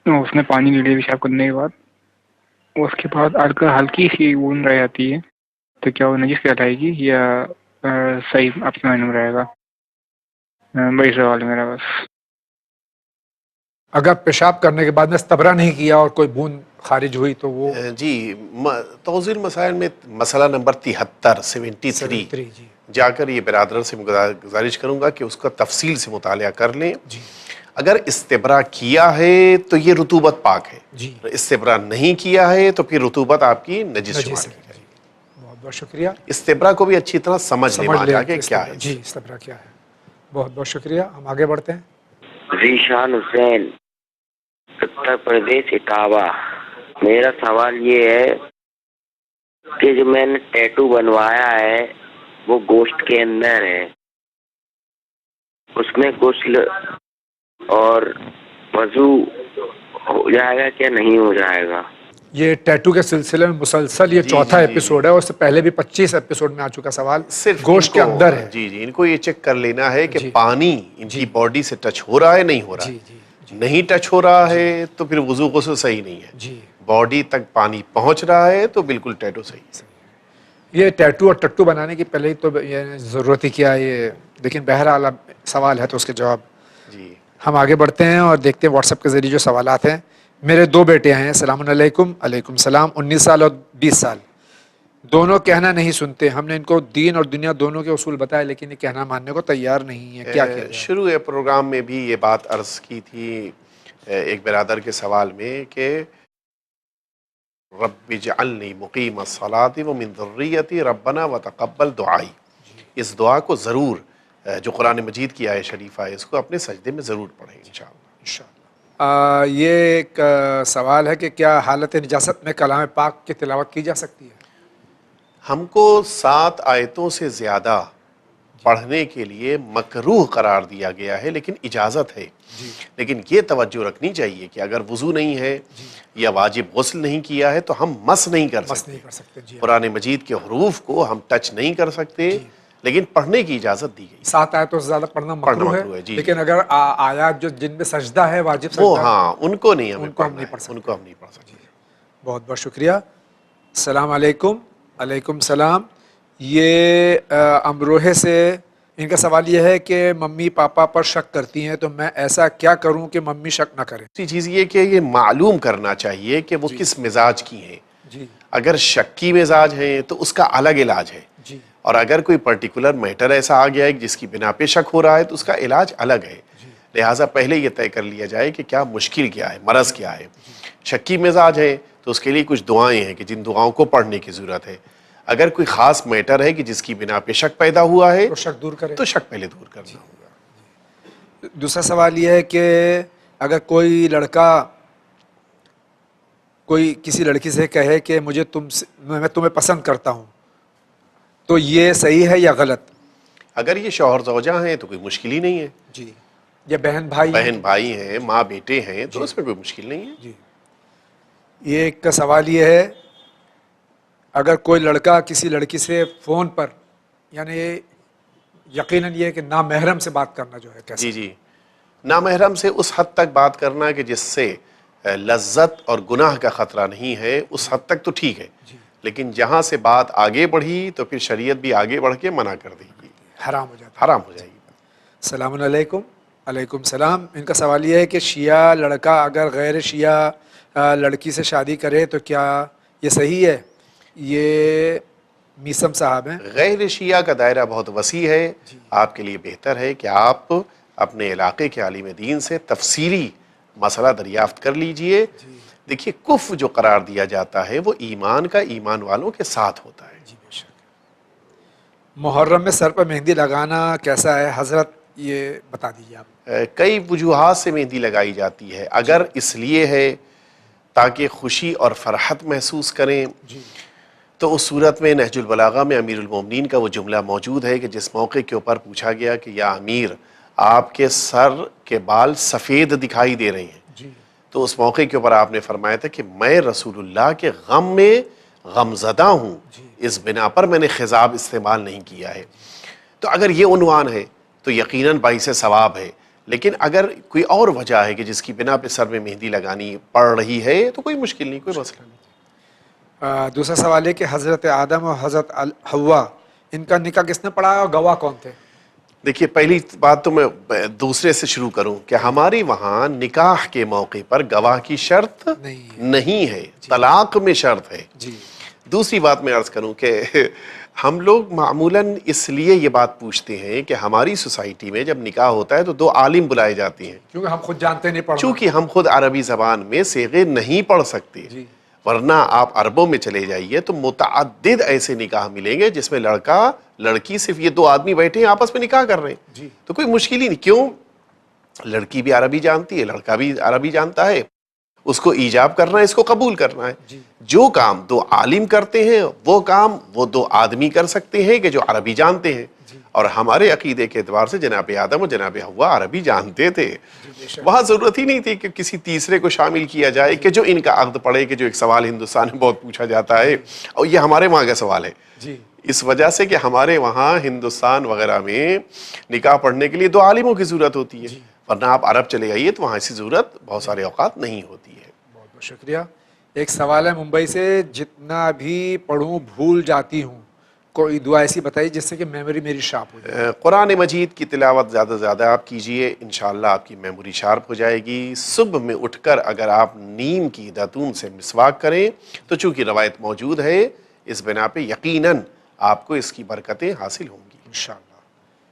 اس نے پانی لے لیا پیشاب کرنے کے بعد، اس کے بعد ہلکی سی بوند رہ جاتی ہے تو کیا وہ نجیس کہلائے گی یا صحیح اپنے معنی میں رہے گا. وہی سوال ہے میرا بس. اگر پیشاب کرنے کے بعد میں استبرا نہیں کیا اور کوئی بوند خارج ہوئی تو وہ جی توضیح مسائل میں مسئلہ نمبر 73 جا کر یہ برادر سے گزارش کروں گا کہ اس کا تفصیل سے مطالعہ کر لیں. اگر استبرا کیا ہے تو یہ رطوبت پاک ہے. استبرا نہیں کیا ہے تو پھر رطوبت آپ کی نجس شمار کی جائے گی. بہت بہت شکریہ. استبرا کو بھی اچھی طرح سمجھ لیں کہ کیا ہے. جی استبرا کیا ہے. بہت بہت شکریہ. ہم آگے بڑھتے ہیں. ذیشان حسین اتر پردیش اٹاوا. میرا سوال یہ ہے کہ جو میں نے ٹیٹو بنوایا ہے وہ گوشت کے اندر ہے, اس میں غسل اور وضو ہو جائے گا کیا نہیں ہو جائے گا؟ یہ ٹیٹو کے سلسلے میں مسلسل یہ چوتھا ایپیسوڈ ہے, اور اس سے پہلے بھی 25 ایپیسوڈ میں آ چکا سوال. صرف گوشت کے اندر ہے. جی ان کو یہ چیک کر لینا ہے کہ پانی ان کی باڈی سے ٹچ ہو رہا ہے نہیں ہو رہا ہے. نہیں ٹچ ہو رہا ہے تو پھر وضو غسل صحیح نہیں ہے. باڈی تک پانی پہنچ رہا ہے تو بالکل ٹیٹو صحیح ہے. یہ ٹیٹو اور ٹٹو بنانے کی پہلے ہی تو ضرورت ہی کیا یہ, لیکن بہرحال سوال ہے تو اس کے جواب. ہم آگے بڑھتے ہیں اور دیکھتے ہیں واٹس ایپ کے ذریعے جو سوالات ہیں. میرے 2 بیٹے ہیں. السلام علیکم. علیکم السلام. 19 سال اور 20 سال. دونوں کہنا نہیں سنتے. ہم نے ان کو دین اور دنیا دونوں کے اصول بتائے لیکن یہ کہنا ماننے کو تیار نہیں ہے. کیا کیا جائے؟ شروع پروگرام میں بھی یہ بات عرض کی تھی ایک برادر کے سوال میں کہ رب اجعلنی مقیم الصلاۃ ومن ذریتی ربنا وتقبل دعائی. اس دعا کو ضرور, جو قرآن مجید کی آیت شریفہ ہے, اس کو اپنے سجدے میں ضرور پڑھیں انشاءاللہ. یہ ایک سوال ہے کہ کیا حالت نجاست میں کلام پاک کی تلاوت کی جا سکتی ہے؟ ہم کو 7 آیتوں سے زیادہ پڑھنے کے لیے مکروہ قرار دیا گیا ہے, لیکن اجازت ہے. لیکن یہ توجہ رکھنی چاہیے کہ اگر وضو نہیں ہے یا واجب غسل نہیں کیا ہے تو ہم مس نہیں کر سکتے. قرآن مجید کے حروف کو ہم ٹچ نہیں کر سکتے, لیکن پڑھنے کی اجازت دی گئی. 7 آیتوں سے زیادہ پڑھنا مکروہ ہے, لیکن اگر آیات جو جن میں سجدہ ہے واجب سجدہ, وہ ہاں ان کو نہیں ہم نہیں پڑھ سکتے. بہت بہت شکریہ. السلام علیکم. علیکم السلام. یہ امروہے سے ان کا سوال یہ ہے کہ ممی پاپا پر شک کرتی ہیں تو میں ایسا کیا کروں کہ ممی شک نہ کریں؟ دوسری چیز یہ کہ یہ معلوم کرنا چاہیے کہ وہ کس مزاج کی ہیں. اگر شکی مزاج ہیں تو اس کا الگ علاج ہے, اور اگر کوئی پرٹیکولر میٹر ایسا آ گیا ہے جس کی بنا پہ شک ہو رہا ہے تو اس کا علاج الگ ہے. لہٰذا پہلے یہ طے کر لیا جائے کہ کیا مشکل کیا ہے, مرض کیا ہے. شکی مزاج ہے تو اس کے لیے کچھ دعائیں ہیں کہ جن دعاؤں کو پڑھنے کی ضرورت ہے. اگر کوئی خاص میٹر ہے کہ جس کی بنا پہ شک پیدا ہوا ہے تو شک دور کریں, تو شک پہلے دور کرنا ہوگا. دوسرا سوال یہ ہے کہ اگر کوئی لڑکا کسی لڑکی سے کہے کہ میں تمہیں پسند کرتا ہوں تو یہ صحیح ہے یا غلط؟ اگر یہ شوہر زوجہ ہیں تو کوئی مشکل ہی نہیں ہے. جی. یا بہن بھائی ہیں, ماں بیٹے ہیں, تو اس میں کوئی مشکل نہیں ہے. جی. یہ ایک کا سوال یہ ہے اگر کوئی لڑکا کسی لڑکی سے فون پر, یعنی یقیناً یہ کہ نامحرم سے بات کرنا جو ہے کیسے؟ جی نامحرم سے اس حد تک بات کرنا کہ جس سے لذت اور گناہ کا خطرہ نہیں ہے, اس حد تک تو ٹھیک ہے. لیکن جہاں سے بات آگے بڑھی تو پھر شریعت بھی آگے بڑھ کے منع کر دے گی, حرام ہو جائے گی. السلام علیکم. علیکم السلام. ان کا سوال یہ ہے کہ شیعہ لڑکا اگر غیر شیعہ لڑکی سے شادی کرے تو کیا یہ صحیح ہے؟ یہ میسم صاحب ہیں. غیر شیعہ کا دائرہ بہت وسیع ہے. آپ کے لیے بہتر ہے کہ آپ اپنے علاقے کے عالم دین سے تفصیلی مسئلہ دریافت کر لیجئے. دیکھیے کفر جو قرار دیا جاتا ہے وہ ایمان کا ایمان والوں کے ساتھ ہوتا ہے. محرم میں سر پر مہندی لگانا کیسا ہے حضرت, یہ بتا دیجیے آپ. کئی وجوہات سے مہندی لگائی جاتی ہے. اگر اس لیے ہے تاکہ خوشی اور فرحت محسوس کریں تو اس صورت میں نہج البلاغہ میں امیر المومنین کا وہ جملہ موجود ہے کہ جس موقع کے اوپر پوچھا گیا کہ یا امیر آپ کے سر کے بال سفید دکھائی دے رہے ہیں, تو اس موقع کے اوپر آپ نے فرمایا تھا کہ میں رسول اللہ کے غم میں غمزدہ ہوں, اس بنا پر میں نے خضاب استعمال نہیں کیا ہے. تو اگر یہ عنوان ہے تو یقیناً باعث ثواب ہے. لیکن اگر کوئی اور وجہ ہے کہ جس کی بنا پہ سر میں مہندی لگانی پڑ رہی ہے تو کوئی مشکل نہیں, کوئی مسئلہ نہیں. دوسرا سوال ہے کہ حضرت آدم اور حضرت حوا ان کا نکاح کس نے پڑھایا اور گواہ کون تھے؟ دیکھیے پہلی بات تو میں دوسرے سے شروع کروں کہ ہماری وہاں نکاح کے موقع پر گواہ کی شرط نہیں ہے، طلاق میں شرط ہے۔ دوسری بات میں عرض کروں کہ ہم لوگ معمولاً اس لیے یہ بات پوچھتے ہیں کہ ہماری سوسائٹی میں جب نکاح ہوتا ہے تو 2 عالم بلائے جاتے ہیں، کیونکہ ہم خود جانتے نہیں پڑھنا، چونکہ ہم خود عربی زبان میں صیغے نہیں پڑھ سکتے، ورنہ آپ عربوں میں چلے جائیے تو متعدد ایسے نکاح ملیں گے جس میں لڑکا لڑکی صرف یہ 2 آدمی بیٹھے ہیں آپس میں نکاح کر رہے ہیں، تو کوئی مشکل ہی نہیں۔ کیوں؟ لڑکی بھی عربی جانتی ہے، لڑکا بھی عربی جانتا ہے، اس کو ایجاب کرنا ہے، اس کو قبول کرنا ہے۔ جو کام 2 عالم کرتے ہیں وہ کام وہ 2 آدمی کر سکتے ہیں کہ جو عربی جانتے ہیں، اور ہمارے عقیدے کے اعتبار سے جناب آدم اور جناب حوا عربی جانتے تھے، وہاں ضرورت ہی نہیں تھی کہ کسی تیسرے کو شامل کیا جائے کہ جو ان کا عقد پڑھے، کہ جو ایک سوال ہندوستان میں بہت پوچھا جاتا ہے اور یہ ہمارے وہاں کا سوال ہے، اس وجہ سے کہ ہمارے وہاں ہندوستان وغیرہ میں نکاح پڑھنے کے لیے 2 عالموں کی ضرورت ہوتی ہے، ورنہ آپ عرب چلے جائیے تو وہاں ایسی ضرورت بہت سارے اوقات نہیں ہوتی ہے۔ بہت بہت شکریہ۔ ایک سوال ہے ممبئی سے، جتنا بھی پڑھوں بھول جاتی ہوں، کوئی دعا ایسی بتائی جس سے کہ میموری میری شارپ ہو جائے؟ قرآن مجید کی تلاوت زیادہ سے زیادہ آپ کیجئے، انشاءاللہ آپ کی میموری شارپ ہو جائے گی۔ صبح میں اٹھ کر اگر آپ نیم کی داتون سے مسواک کریں تو چونکہ روایت موجود ہے، اس بنا پہ یقیناً آپ کو اس کی برکتیں حاصل ہوں گی انشاءاللہ۔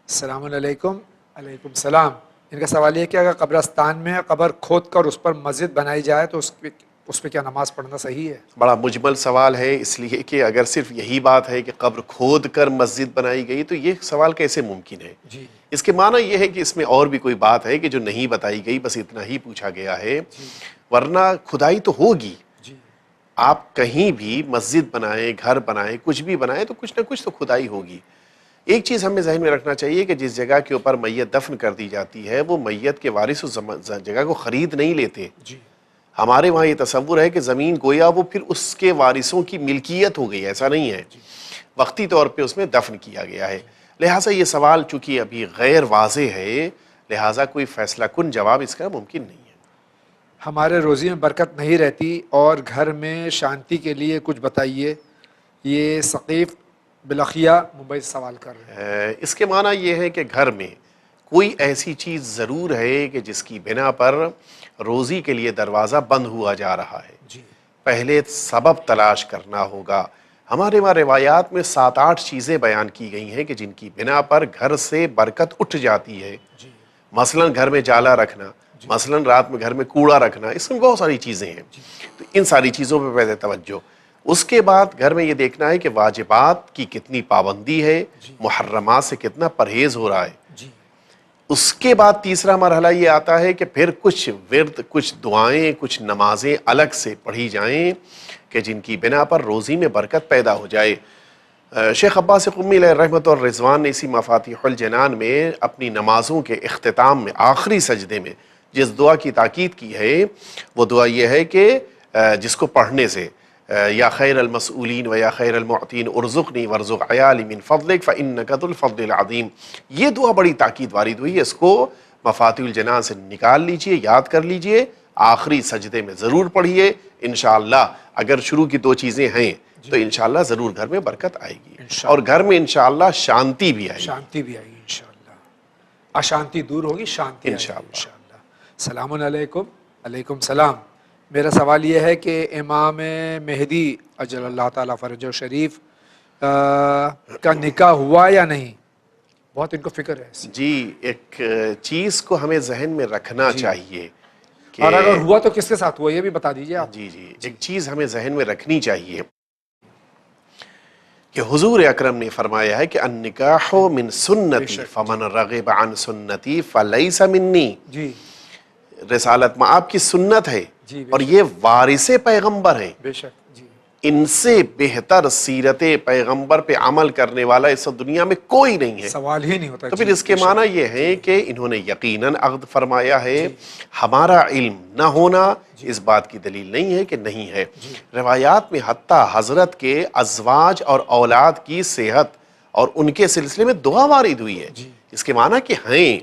السلام علیکم۔ علیکم السلام۔ ان کا سوال یہ کہ اگر قبرستان میں قبر کھود کر اس پر مسجد بنائی جائے تو اس پہ کیا نماز پڑھنا صحیح ہے؟ بڑا مجمل سوال ہے، اس لیے کہ اگر صرف یہی بات ہے کہ قبر کھود کر مسجد بنائی گئی تو یہ سوال کیسے ممکن ہے؟ اس کے معنی یہ ہے کہ اس میں اور بھی کوئی بات ہے کہ جو نہیں بتائی گئی، بس اتنا ہی پوچھا گیا ہے، ورنہ کھدائی تو ہوگی۔ آپ کہیں بھی مسجد بنائیں، گھر بنائیں، کچھ بھی بنائیں تو کچھ نہ کچھ تو کھدائی ہوگی۔ ایک چیز ہمیں ذہن میں رکھنا چاہیے کہ جس جگہ کے اوپر میت دفن کر دی جاتی ہے وہ میت کے وارث اس جگہ کو خرید نہیں لیتے۔ ہمارے وہاں یہ تصور ہے کہ زمین گویا وہ پھر اس کے وارثوں کی ملکیت ہو گئی، ایسا نہیں ہے، وقتی طور پہ اس میں دفن کیا گیا ہے۔ لہٰذا یہ سوال چونکہ ابھی غیر واضح ہے، لہٰذا کوئی فیصلہ کن جواب اس کا ممکن نہیں ہے۔ ہمارے روزی میں برکت نہیں رہتی اور گھر میں شانتی کے لیے کچھ بتائیے، یہ ثقیف بلخیہ ممبئی سے سوال کر رہے ہیں۔ اس کے معنی یہ ہے کہ گھر میں کوئی ایسی چیز ضرور ہے کہ جس کی بنا پر روزی کے لیے دروازہ بند ہوا جا رہا ہے، پہلے سبب تلاش کرنا ہوگا۔ ہمارے وہاں روایات میں 7-8 چیزیں بیان کی گئی ہیں کہ جن کی بنا پر گھر سے برکت اٹھ جاتی ہے، مثلا گھر میں جالا رکھنا، مثلا رات میں گھر میں کوڑا رکھنا، اس میں بہت ساری چیزیں ہیں، تو ان ساری چیزوں پہ پہلے توجہ۔ اس کے بعد گھر میں یہ دیکھنا ہے کہ واجبات کی کتنی پابندی ہے، محرمات سے کتنا پرہیز ہو رہا ہے۔ اس کے بعد تیسرا مرحلہ یہ آتا ہے کہ پھر کچھ ورد، کچھ دعائیں، کچھ نمازیں الگ سے پڑھی جائیں کہ جن کی بنا پر روزی میں برکت پیدا ہو جائے۔ شیخ عباس قمی علیہ رحمت اور رضوان نے اسی مفاتیح الجنان میں اپنی نمازوں کے اختتام میں آخری سجدے میں جس دعا کی تاکید کی ہے وہ دعا یہ ہے کہ جس کو پڑھنے سے یا خیر المسئولین و یا خیر المعطین ارزقنی ورزق عیالی من فضلک فإنک ذو الفضل العظیم، یہ دعا بڑی تاکید وارد ہوئی ہے، اس کو مفاتیح الجنان سے نکال لیجئے، یاد کر لیجئے، آخری سجدے میں ضرور پڑھیے، انشاءاللہ اگر شروع کی 2 چیزیں ہیں تو انشاءاللہ ضرور گھر میں برکت آئے گی، اور گھر میں انشاءاللہ شانتی بھی آئے گی، شانتی بھی آئے گی انشاءاللہ، اشانتی دور ہوگی، شانتی انشاءاللہ۔ السلام علیکم۔ علیکم السلام۔ میرا سوال یہ ہے کہ امام مہدی اجل اللہ تعالیٰ فرجہ شریف کا نکاح ہوا یا نہیں؟ بہت ان کو فکر ہے۔ جی، ایک چیز کو ہمیں ذہن میں رکھنا چاہیے کہ اور اگر ہوا تو کس کے ساتھ ہوا یہ بھی بتا دیجئے آپ۔ جی ایک چیز ہمیں ذہن میں رکھنی چاہیے کہ حضور اکرم نے فرمایا ہے کہ النکاح من سنتی فمن رغب عن سنتی فلیس منی۔ جی، رسالت میں آپ کی سنت ہے اور یہ وارث پیغمبر ہیں، بے شک، جی، ان سے بہتر سیرت پیغمبر پہ عمل کرنے والا اس دنیا میں کوئی نہیں ہے، سوال ہی نہیں ہوتا۔ تو پھر اس کے معنی یہ ہے کہ انہوں نے یقیناً عقد فرمایا ہے، ہمارا علم نہ ہونا اس بات کی دلیل نہیں ہے کہ نہیں ہے۔ روایات میں حتیٰ حضرت کے ازواج اور اولاد کی صحت اور ان کے سلسلے میں دعا وارد ہوئی ہے، اس کے معنی کہ ہیں۔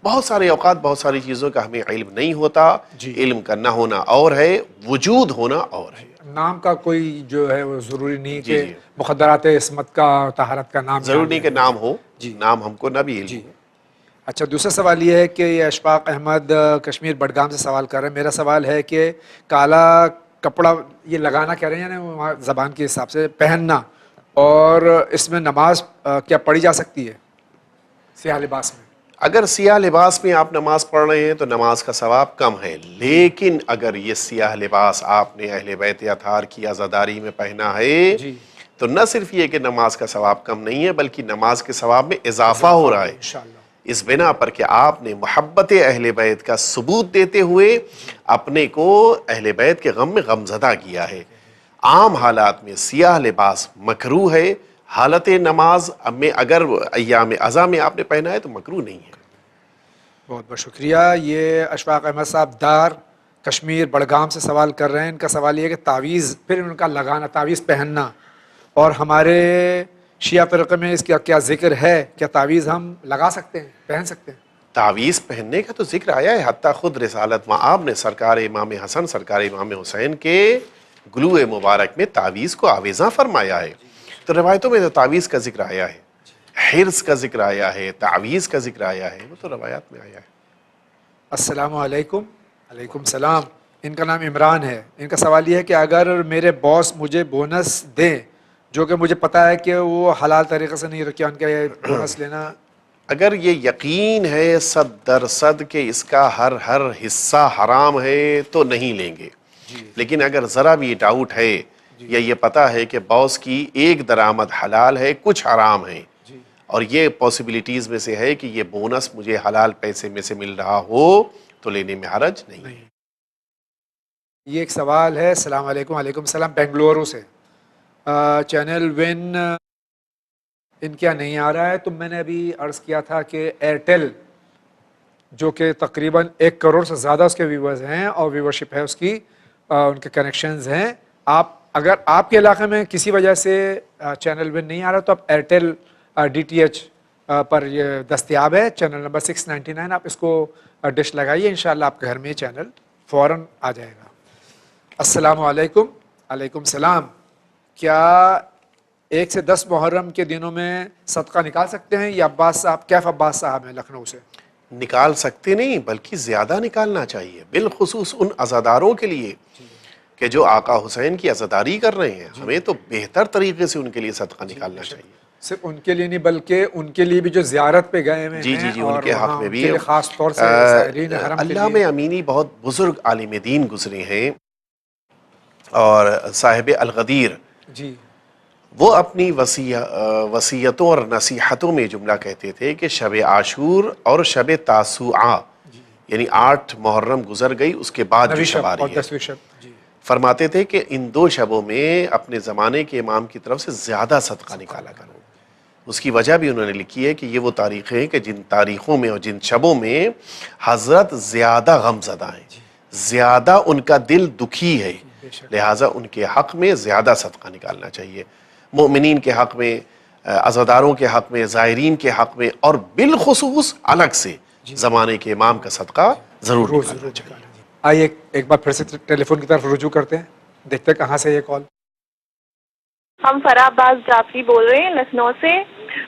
بہت سارے اوقات بہت ساری چیزوں کا ہمیں علم نہیں ہوتا. علم کا نہ ہونا اور ہے, وجود ہونا اور ہے. نام کا کوئی جو ہے وہ ضروری نہیں کہ مخدرات عصمت کا طہارت کا نام ضروری نہیں کہ نام ہو, نام ہم کو نہ بھی علم ہو. اچھا, دوسرا سوال یہ ہے کہ یہ اشفاق احمد کشمیر بڈگام سے سوال کر رہے ہیں. میرا سوال ہے کہ کالا کپڑا یہ لگانا کہہ رہے ہیں یعنی زبان کے حساب سے پہننا, اور اس میں نماز کیا پڑھی جا سکتی ہے سیاہ لباس میں؟ اگر سیاہ لباس میں آپ نماز پڑھ رہے ہیں تو نماز کا ثواب کم ہے, لیکن اگر یہ سیاہ لباس آپ نے اہل بیت اطہار کی عزاداری میں پہنا ہے تو نہ صرف یہ کہ نماز کا ثواب کم نہیں ہے بلکہ نماز کے ثواب میں اضافہ ہو رہا ہے, اس بنا پر کہ آپ نے محبت اہل بیت کا ثبوت دیتے ہوئے اپنے کو اہل بیت کے غم میں غمزدہ کیا ہے. عام حالات میں سیاہ لباس مکروہ ہے, حالت نماز میں اگر ایام عزا میں آپ نے پہنا ہے تو مکروہ نہیں ہے. بہت بہت شکریہ. یہ اشفاق احمد صاحب دار کشمیر بڑگام سے سوال کر رہے ہیں. ان کا سوال یہ ہے کہ تعویذ پھر ان کا لگانا, تعویذ پہننا, اور ہمارے شیعہ فرقے میں اس کا کیا ذکر ہے؟ کیا تعویذ ہم لگا سکتے ہیں, پہن سکتے ہیں؟ تعویذ پہننے کا تو ذکر آیا ہے, حتیٰ خود رسالت مآب نے سرکار امام حسن سرکار امام حسین کے گلو مبارک میں تعویذ کو آویزاں فرمایا ہے. تو روایتوں میں تو تعویذ کا ذکر آیا ہے, حرص کا ذکر آیا ہے, تعویذ کا ذکر آیا ہے, وہ تو روایات میں آیا ہے. السلام علیکم. علیکم السلام. ان کا نام عمران ہے. ان کا سوال یہ ہے کہ اگر میرے باس مجھے بونس دیں جو کہ مجھے پتا ہے کہ وہ حلال طریقے سے نہیں رکھے, ان کا بونس لینا, اگر یہ یقین ہے 100% کہ اس کا ہر حصہ حرام ہے تو نہیں لیں گے. لیکن اگر ذرا بھی ڈاؤٹ ہے یا یہ پتا ہے کہ باس کی ایک درآمد حلال ہے کچھ حرام ہے, اور یہ پاسبلٹیز میں سے ہے کہ یہ بونس مجھے حلال پیسے میں سے مل رہا ہو تو لینے میں حرج نہیں. یہ ایک سوال ہے. السلام علیکم. علیکم السلام. بنگلورو سے چینل ون ان کیا نہیں آ رہا ہے, تو میں نے ابھی عرض کیا تھا کہ ایئرٹیل جو کہ تقریباً 1 کروڑ سے زیادہ اس کے ویورز ہیں اور ویورشپ ہے اس کی, ان کے کنیکشنز ہیں. آپ اگر آپ کے علاقے میں کسی وجہ سے چینل ون نہیں آ رہا تو آپ ایئرٹیل DTH پر یہ دستیاب ہے, چینل نمبر 699. آپ اس کو ڈش لگائیے, انشاءاللہ آپ کے گھر میں یہ چینل فوراً آ جائے گا. السلام علیکم. علیکم السلام. کیا 1 سے 10 محرم کے دنوں میں صدقہ نکال سکتے ہیں؟ یہ عباس صاحب, کیف عباس صاحب ہیں لکھنؤ سے. نکال سکتے نہیں بلکہ زیادہ نکالنا چاہیے, بالخصوص ان عزاداروں کے لیے کہ جو آقا حسین کی عزاداری کر رہے ہیں. ہمیں تو بہتر طریقے سے ان کے لیے صدقہ نکالنا چاہیے. صرف ان کے لیے نہیں بلکہ ان کے لیے بھی جو زیارت پہ گئے ہوئے ہیں, ان کے حق میں بھی خاص طور سے زائرین حرم. علامہ امینی بہت بزرگ عالم دین گزرے ہیں, اور صاحب الغدیر وہ اپنی وصیتوں اور نصیحتوں میں جملہ کہتے تھے کہ شب عاشور اور شب تاسوعا یعنی 8 محرم گزر گئی اس کے بعد جو شب آ رہی ہے, فرماتے تھے کہ ان 2 شبوں میں اپنے زمانے کے امام کی طرف سے زیادہ صدقہ نکالا کرو. اس کی وجہ بھی انہوں نے لکھی ہے کہ یہ وہ تاریخیں ہیں کہ جن تاریخوں میں اور جن شبوں میں حضرت زیادہ غم زدہ ہیں, زیادہ ان کا دل دکھی ہے, لہٰذا ان کے حق میں زیادہ صدقہ نکالنا چاہیے. مومنین کے حق میں, عزاداروں کے حق میں, زائرین کے حق میں, اور بالخصوص الگ سے زمانے کے امام کا صدقہ ضرور نکالنا چاہیے. آئیے ایک بار پھر سے ٹیلی فون کی طرف رجوع کرتے ہیں, دیکھتے ہیں کہاں سے یہ کال. ہم فرح عباس جعفری بول رہے ہیں لکھنؤ سے.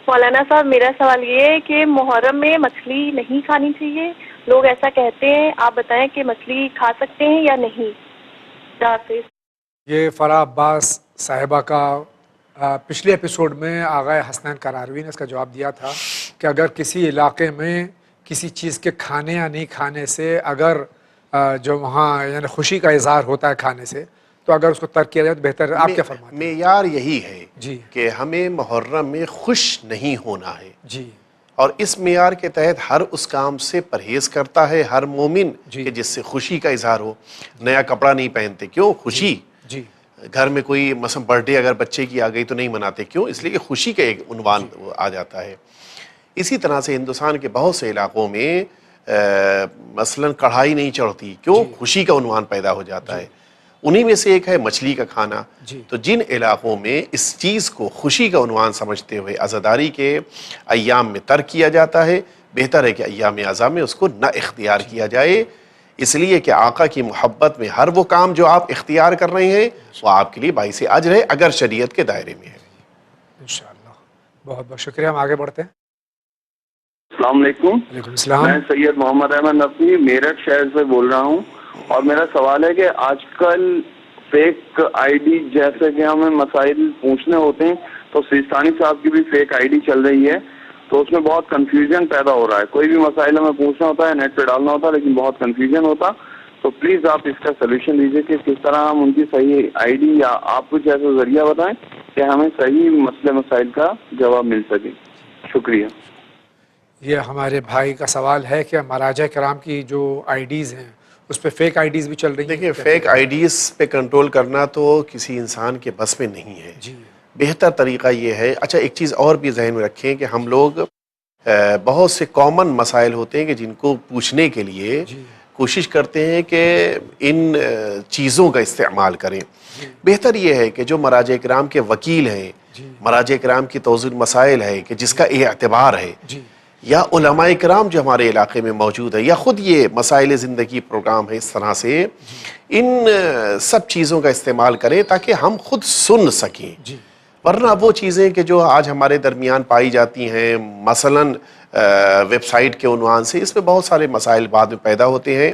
مولانا صاحب میرا سوال یہ ہے کہ محرم میں مچھلی نہیں کھانی چاہیے, لوگ ایسا کہتے ہیں, آپ بتائیں کہ مچھلی کھا سکتے ہیں یا نہیں. یہ فرح عباس صاحبہ کا پچھلے ایپیسوڈ میں آغا حسنین قراروی نے اس کا جواب دیا تھا کہ اگر کسی علاقے میں کسی چیز کے کھانے یا نہیں کھانے سے اگر جو وہاں یعنی خوشی کا اظہار ہوتا ہے کھانے سے, تو اگر اس کو ترک کیا جائے تو بہتر ہے. آپ کیا فرماتے ہیں؟ معیار یہی ہے کہ ہمیں محرم میں خوش نہیں ہونا ہے, اور اس معیار کے تحت ہر اس کام سے پرہیز کرتا ہے ہر مومن کہ جس سے خوشی کا اظہار ہو. نیا کپڑا نہیں پہنتے, کیوں؟ خوشی. گھر میں کوئی مثلا برتھ ڈے اگر بچے کی آ گئی تو نہیں مناتے, کیوں؟ اس لیے کہ خوشی کا ایک عنوان آ جاتا ہے. اسی طرح سے ہندوستان کے بہت سے علاقوں میں مثلا کڑھائی نہیں چڑھتی, کیوں؟ خوشی کا عنوان پیدا ہو جاتا ہے. انہی میں سے ایک ہے مچھلی کا کھانا. تو جن علاقوں میں اس چیز کو خوشی کا عنوان سمجھتے ہوئے عزاداری کے ایام میں ترک کیا جاتا ہے, بہتر ہے کہ ایام اعضاء میں اس کو نہ اختیار کیا جائے، اس لیے کہ آقا کی محبت میں ہر وہ کام جو آپ اختیار کر رہے ہیں وہ آپ کے لیے باعث اجر ہے اگر شریعت کے دائرے میں ہے۔ انشاءاللہ، بہت بہت شکریہ، ہم آگے بڑھتے ہیں۔ السلام علیکم۔ وعلیکم السلام۔ میں سید محمد احمد نقوی میرٹھ شہر سے بول رہا ہوں، اور میرا سوال ہے کہ آج کل فیک آئی ڈی جیسے کہ ہمیں مسائل پوچھنے ہوتے ہیں تو سیستانی صاحب کی بھی فیک آئی ڈی چل رہی ہے، تو اس میں بہت کنفیوژن پیدا ہو رہا ہے۔ کوئی بھی مسائل ہمیں پوچھنا ہوتا ہے، نیٹ پہ ڈالنا ہوتا ہے، لیکن بہت کنفیوژن ہوتا، تو پلیز آپ اس کا سلوشن دیجیے کہ کس طرح ہم ان کی صحیح آئی ڈی یا آپ کچھ ایسا ذریعہ بتائیں کہ ہمیں صحیح مسائل کا جواب مل سکے۔ شکریہ۔ یہ ہمارے بھائی کا سوال ہے کہ مراجع کرام کی جو آئی ڈیز ہیں اس پہ فیک آئی ڈیز بھی چل رہی ہیں۔ دیکھیں، فیک آئی ڈیز پہ کنٹرول کرنا تو کسی انسان کے بس میں نہیں ہے۔ بہتر طریقہ یہ ہے، اچھا ایک چیز اور بھی ذہن میں رکھیں کہ ہم لوگ بہت سے کامن مسائل ہوتے ہیں کہ جن کو پوچھنے کے لیے کوشش کرتے ہیں کہ ان چیزوں کا استعمال کریں۔ بہتر یہ ہے کہ جو مراجع کرام کے وکیل ہیں، مراجع کرام کی توضیح مسائل ہے کہ جس کا اعتبار ہے، یا علماء کرام جو ہمارے علاقے میں موجود ہے، یا خود یہ مسائل زندگی پروگرام ہے، اس طرح سے ان سب چیزوں کا استعمال کریں تاکہ ہم خود سن سکیں۔ ورنہ وہ چیزیں کہ جو آج ہمارے درمیان پائی جاتی ہیں، مثلاً ویب سائٹ کے عنوان سے، اس میں بہت سارے مسائل بعد میں پیدا ہوتے ہیں،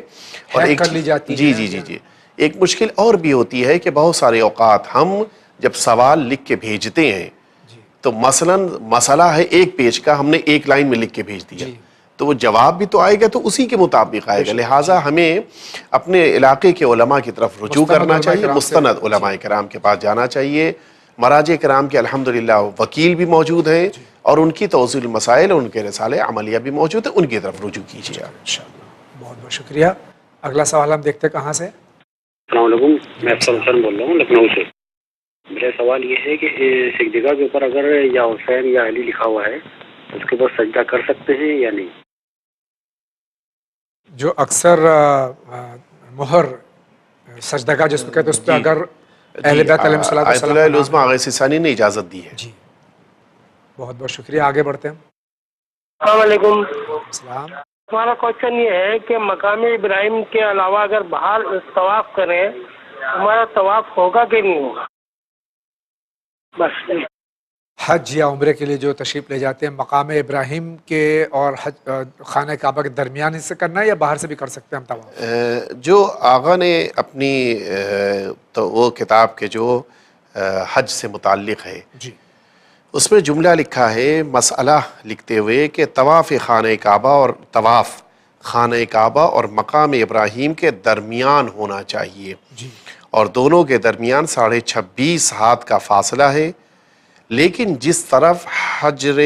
اور ایک جی ایک مشکل اور بھی ہوتی ہے کہ بہت سارے اوقات ہم جب سوال لکھ کے بھیجتے ہیں تو مثلاً مسئلہ ہے ایک پیج کا، ہم نے ایک لائن میں لکھ کے بھیج دیا، تو وہ جواب بھی تو آئے گا تو اسی کے مطابق آئے گا، لہٰذا ہمیں اپنے علاقے کے علماء کی طرف رجوع کرنا چاہیے، مستند علماء کرام کے پاس جانا چاہیے۔ مراجع کرام کے الحمدللہ وکیل بھی موجود ہیں، اور ان کی توضیح المسائل اور ان کے رسالے عملیہ بھی موجود ہیں، ان کی طرف رجوع کیجیے آپ۔ بہت بہت شکریہ۔ اگلا سوال ہم دیکھتے کہاں سے۔ السلام علیکم، میں افسر حسین بول رہا ہوں لکھنؤ سے۔ میرا سوال یہ ہے کہ ایک جگہ کے اوپر اگر یا حسین یا علی لکھا ہوا ہے تو اس کے اوپر سجدہ کر سکتے ہیں یا نہیں؟ جو اکثر مہر سجدگاہ جس کو کہتے ہیں اس پہ اگر اہل بیت علیہ السلام آیت اللہ العظمہ آغا ثانی نے اجازت دی ہے۔ جی بہت بہت شکریہ، آگے بڑھتے ہیں۔ السلام علیکم۔ السلام۔ ہمارا کوشچن یہ ہے کہ مقام ابراہیم کے علاوہ اگر باہر طواف کریں ہمارا طواف ہوگا کہ نہیں ہوگا؟ بس حج یا عمرے کے لیے جو تشریف لے جاتے ہیں مقام ابراہیم کے اور خانہ کعبہ کے درمیان اس سے کرنا ہے یا باہر سے بھی کر سکتے ہیں ہم طواف؟ جو آغا نے اپنی تو وہ کتاب کے جو حج سے متعلق ہے اس میں جملہ لکھا ہے، مسئلہ لکھتے ہوئے کہ طواف خانہ کعبہ اور طواف خانہ کعبہ اور مقام ابراہیم کے درمیان ہونا چاہیے، اور دونوں کے درمیان 26.5 ہاتھ کا فاصلہ ہے، لیکن جس طرف ہجر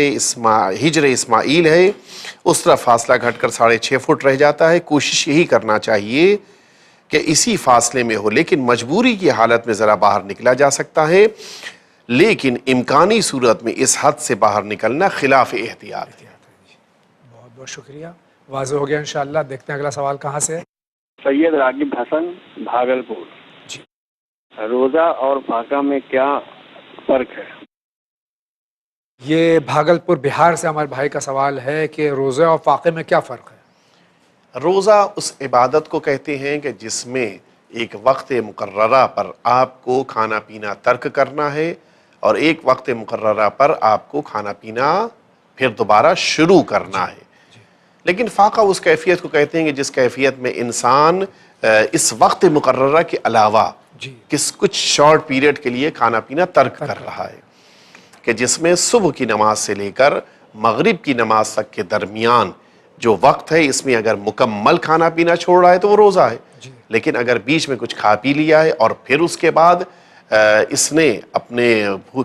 اسماعیل ہے اس طرف فاصلہ گھٹ کر 6.5 فٹ رہ جاتا ہے۔ کوشش یہی کرنا چاہیے کہ اسی فاصلے میں ہو، لیکن مجبوری کی حالت میں ذرا باہر نکلا جا سکتا ہے، لیکن امکانی صورت میں اس حد سے باہر نکلنا خلاف احتیاط ہے۔ بہت بہت شکریہ، واضح ہو گیا انشاءاللہ۔ دیکھتے ہیں اگلا سوال کہاں سے۔ سید راغب حسن، بھاگلپور۔ روزہ اور فاقہ میں کیا فرق ہے؟ یہ بھاگلپور بہار سے ہمارے بھائی کا سوال ہے کہ روزہ اور فاقے میں کیا فرق ہے؟ روزہ اس عبادت کو کہتے ہیں کہ جس میں ایک وقت مقررہ پر آپ کو کھانا پینا ترک کرنا ہے، اور ایک وقت مقررہ پر آپ کو کھانا پینا پھر دوبارہ شروع کرنا ہے۔ لیکن فاقہ اس کیفیت کو کہتے ہیں کہ جس کیفیت میں انسان اس وقت مقررہ کے علاوہ کچھ شارٹ پیریڈ کے لیے کھانا پینا ترک کر رہا ہے، کہ جس میں صبح کی نماز سے لے کر مغرب کی نماز تک کے درمیان جو وقت ہے اس میں اگر مکمل کھانا پینا چھوڑ رہا ہے تو وہ روزہ ہے، لیکن اگر بیچ میں کچھ کھا پی لیا ہے اور پھر اس کے بعد اس نے اپنے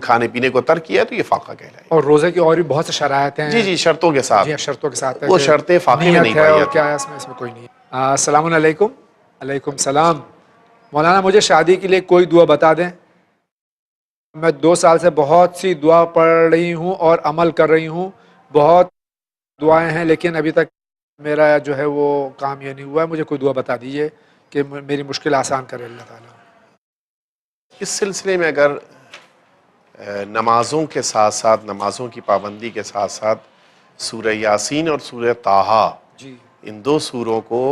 کھانے پینے کو ترک کیا ہے تو یہ فاقہ کہلائے۔ اور روزے کی اور بھی بہت سے شرائط ہیں۔ جی شرطوں کے ساتھ، شرطوں کے ساتھ وہ شرطیں فاقے میں نہیں پائی جاتی۔ کیا ہے اس میں کوئی نہیں۔ السلام علیکم۔ علیکم السلام۔ مولانا مجھے شادی کے لیے کوئی دعا بتا دیں، میں 2 سال سے بہت سی دعا پڑھ رہی ہوں اور عمل کر رہی ہوں، بہت دعائیں ہیں لیکن ابھی تک میرا جو ہے وہ کام یہ نہیں ہوا ہے، مجھے کوئی دعا بتا دیجئے کہ میری مشکل آسان کرے اللہ تعالیٰ۔ اس سلسلے میں اگر نمازوں کے ساتھ ساتھ، نمازوں کی پابندی کے ساتھ ساتھ سورہ یاسین اور سورہ طٰہٰ، ان 2 سوروں کو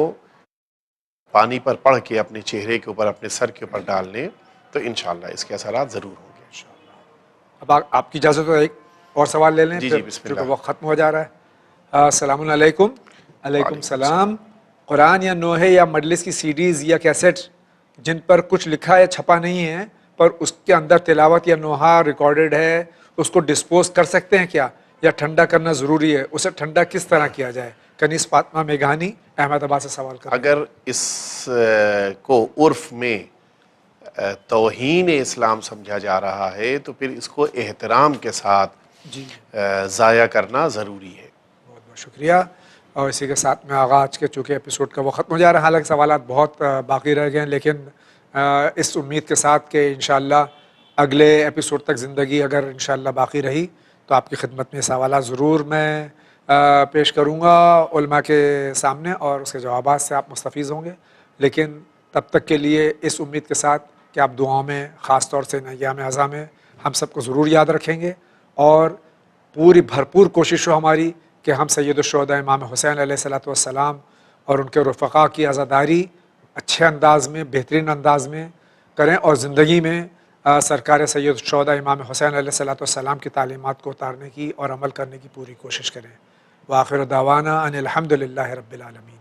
پانی پر پڑھ کے اپنے چہرے کے اوپر، اپنے سر کے اوپر ڈال لیں تو انشاءاللہ اس کے اثرات ضرور ہوں گے۔ اب آپ کی اجازت ہے ایک اور سوال لے لیں؟ جی بسم اللہ۔ کیونکہ وقت ختم ہو جا رہا ہے۔ السلام علیکم۔ علیکم السلام۔ قرآن یا نوحے یا مجلس کی CDs یا کیسٹ جن پر کچھ لکھا ہے چھپا نہیں ہے پر اس کے اندر تلاوت یا نوحہ ریکارڈڈ ہے، اس کو ڈسپوز کر سکتے ہیں کیا، یا ٹھنڈا کرنا ضروری ہے؟ اسے ٹھنڈا کس طرح کیا جائے؟ کنیز فاطمہ میگھانی احمد آباد سے سوال کریں۔ اگر اس کو عرف میں توہین اسلام سمجھا جا رہا ہے تو پھر اس کو احترام کے ساتھ ضائع کرنا ضروری ہے۔ بہت بہت شکریہ۔ اور اسی کے ساتھ میں آغاز کے چونکہ ایپیسوڈ کا وہ ختم ہو جا رہا ہے، حالانکہ سوالات بہت باقی رہ گئے ہیں، لیکن اس امید کے ساتھ کہ انشاءاللہ اگلے ایپیسوڈ تک زندگی اگر انشاءاللہ باقی رہی تو آپ کی خدمت میں سوالات ضرور میں پیش کروں گا علماء کے سامنے، اور اس کے جوابات سے آپ مستفیض ہوں گے۔ لیکن تب تک کے لیے اس امید کے ساتھ کہ آپ دعاؤں میں، خاص طور سے ایام اعظام میں ہم سب کو ضرور یاد رکھیں گے، اور پوری بھرپور کوشش ہو ہماری کہ ہم سید الشہداء امام حسین علیہ الصلوۃ والسلام اور ان کے رفقا کی عزاداری اچھے انداز میں، بہترین انداز میں کریں، اور زندگی میں سرکار سید الشہداء امام حسین علیہ الصلوۃ والسلام کی تعلیمات کو اتارنے کی اور عمل کرنے کی پوری کوشش کریں۔ وآخر دعوانا ان الحمد للہ رب العالمین۔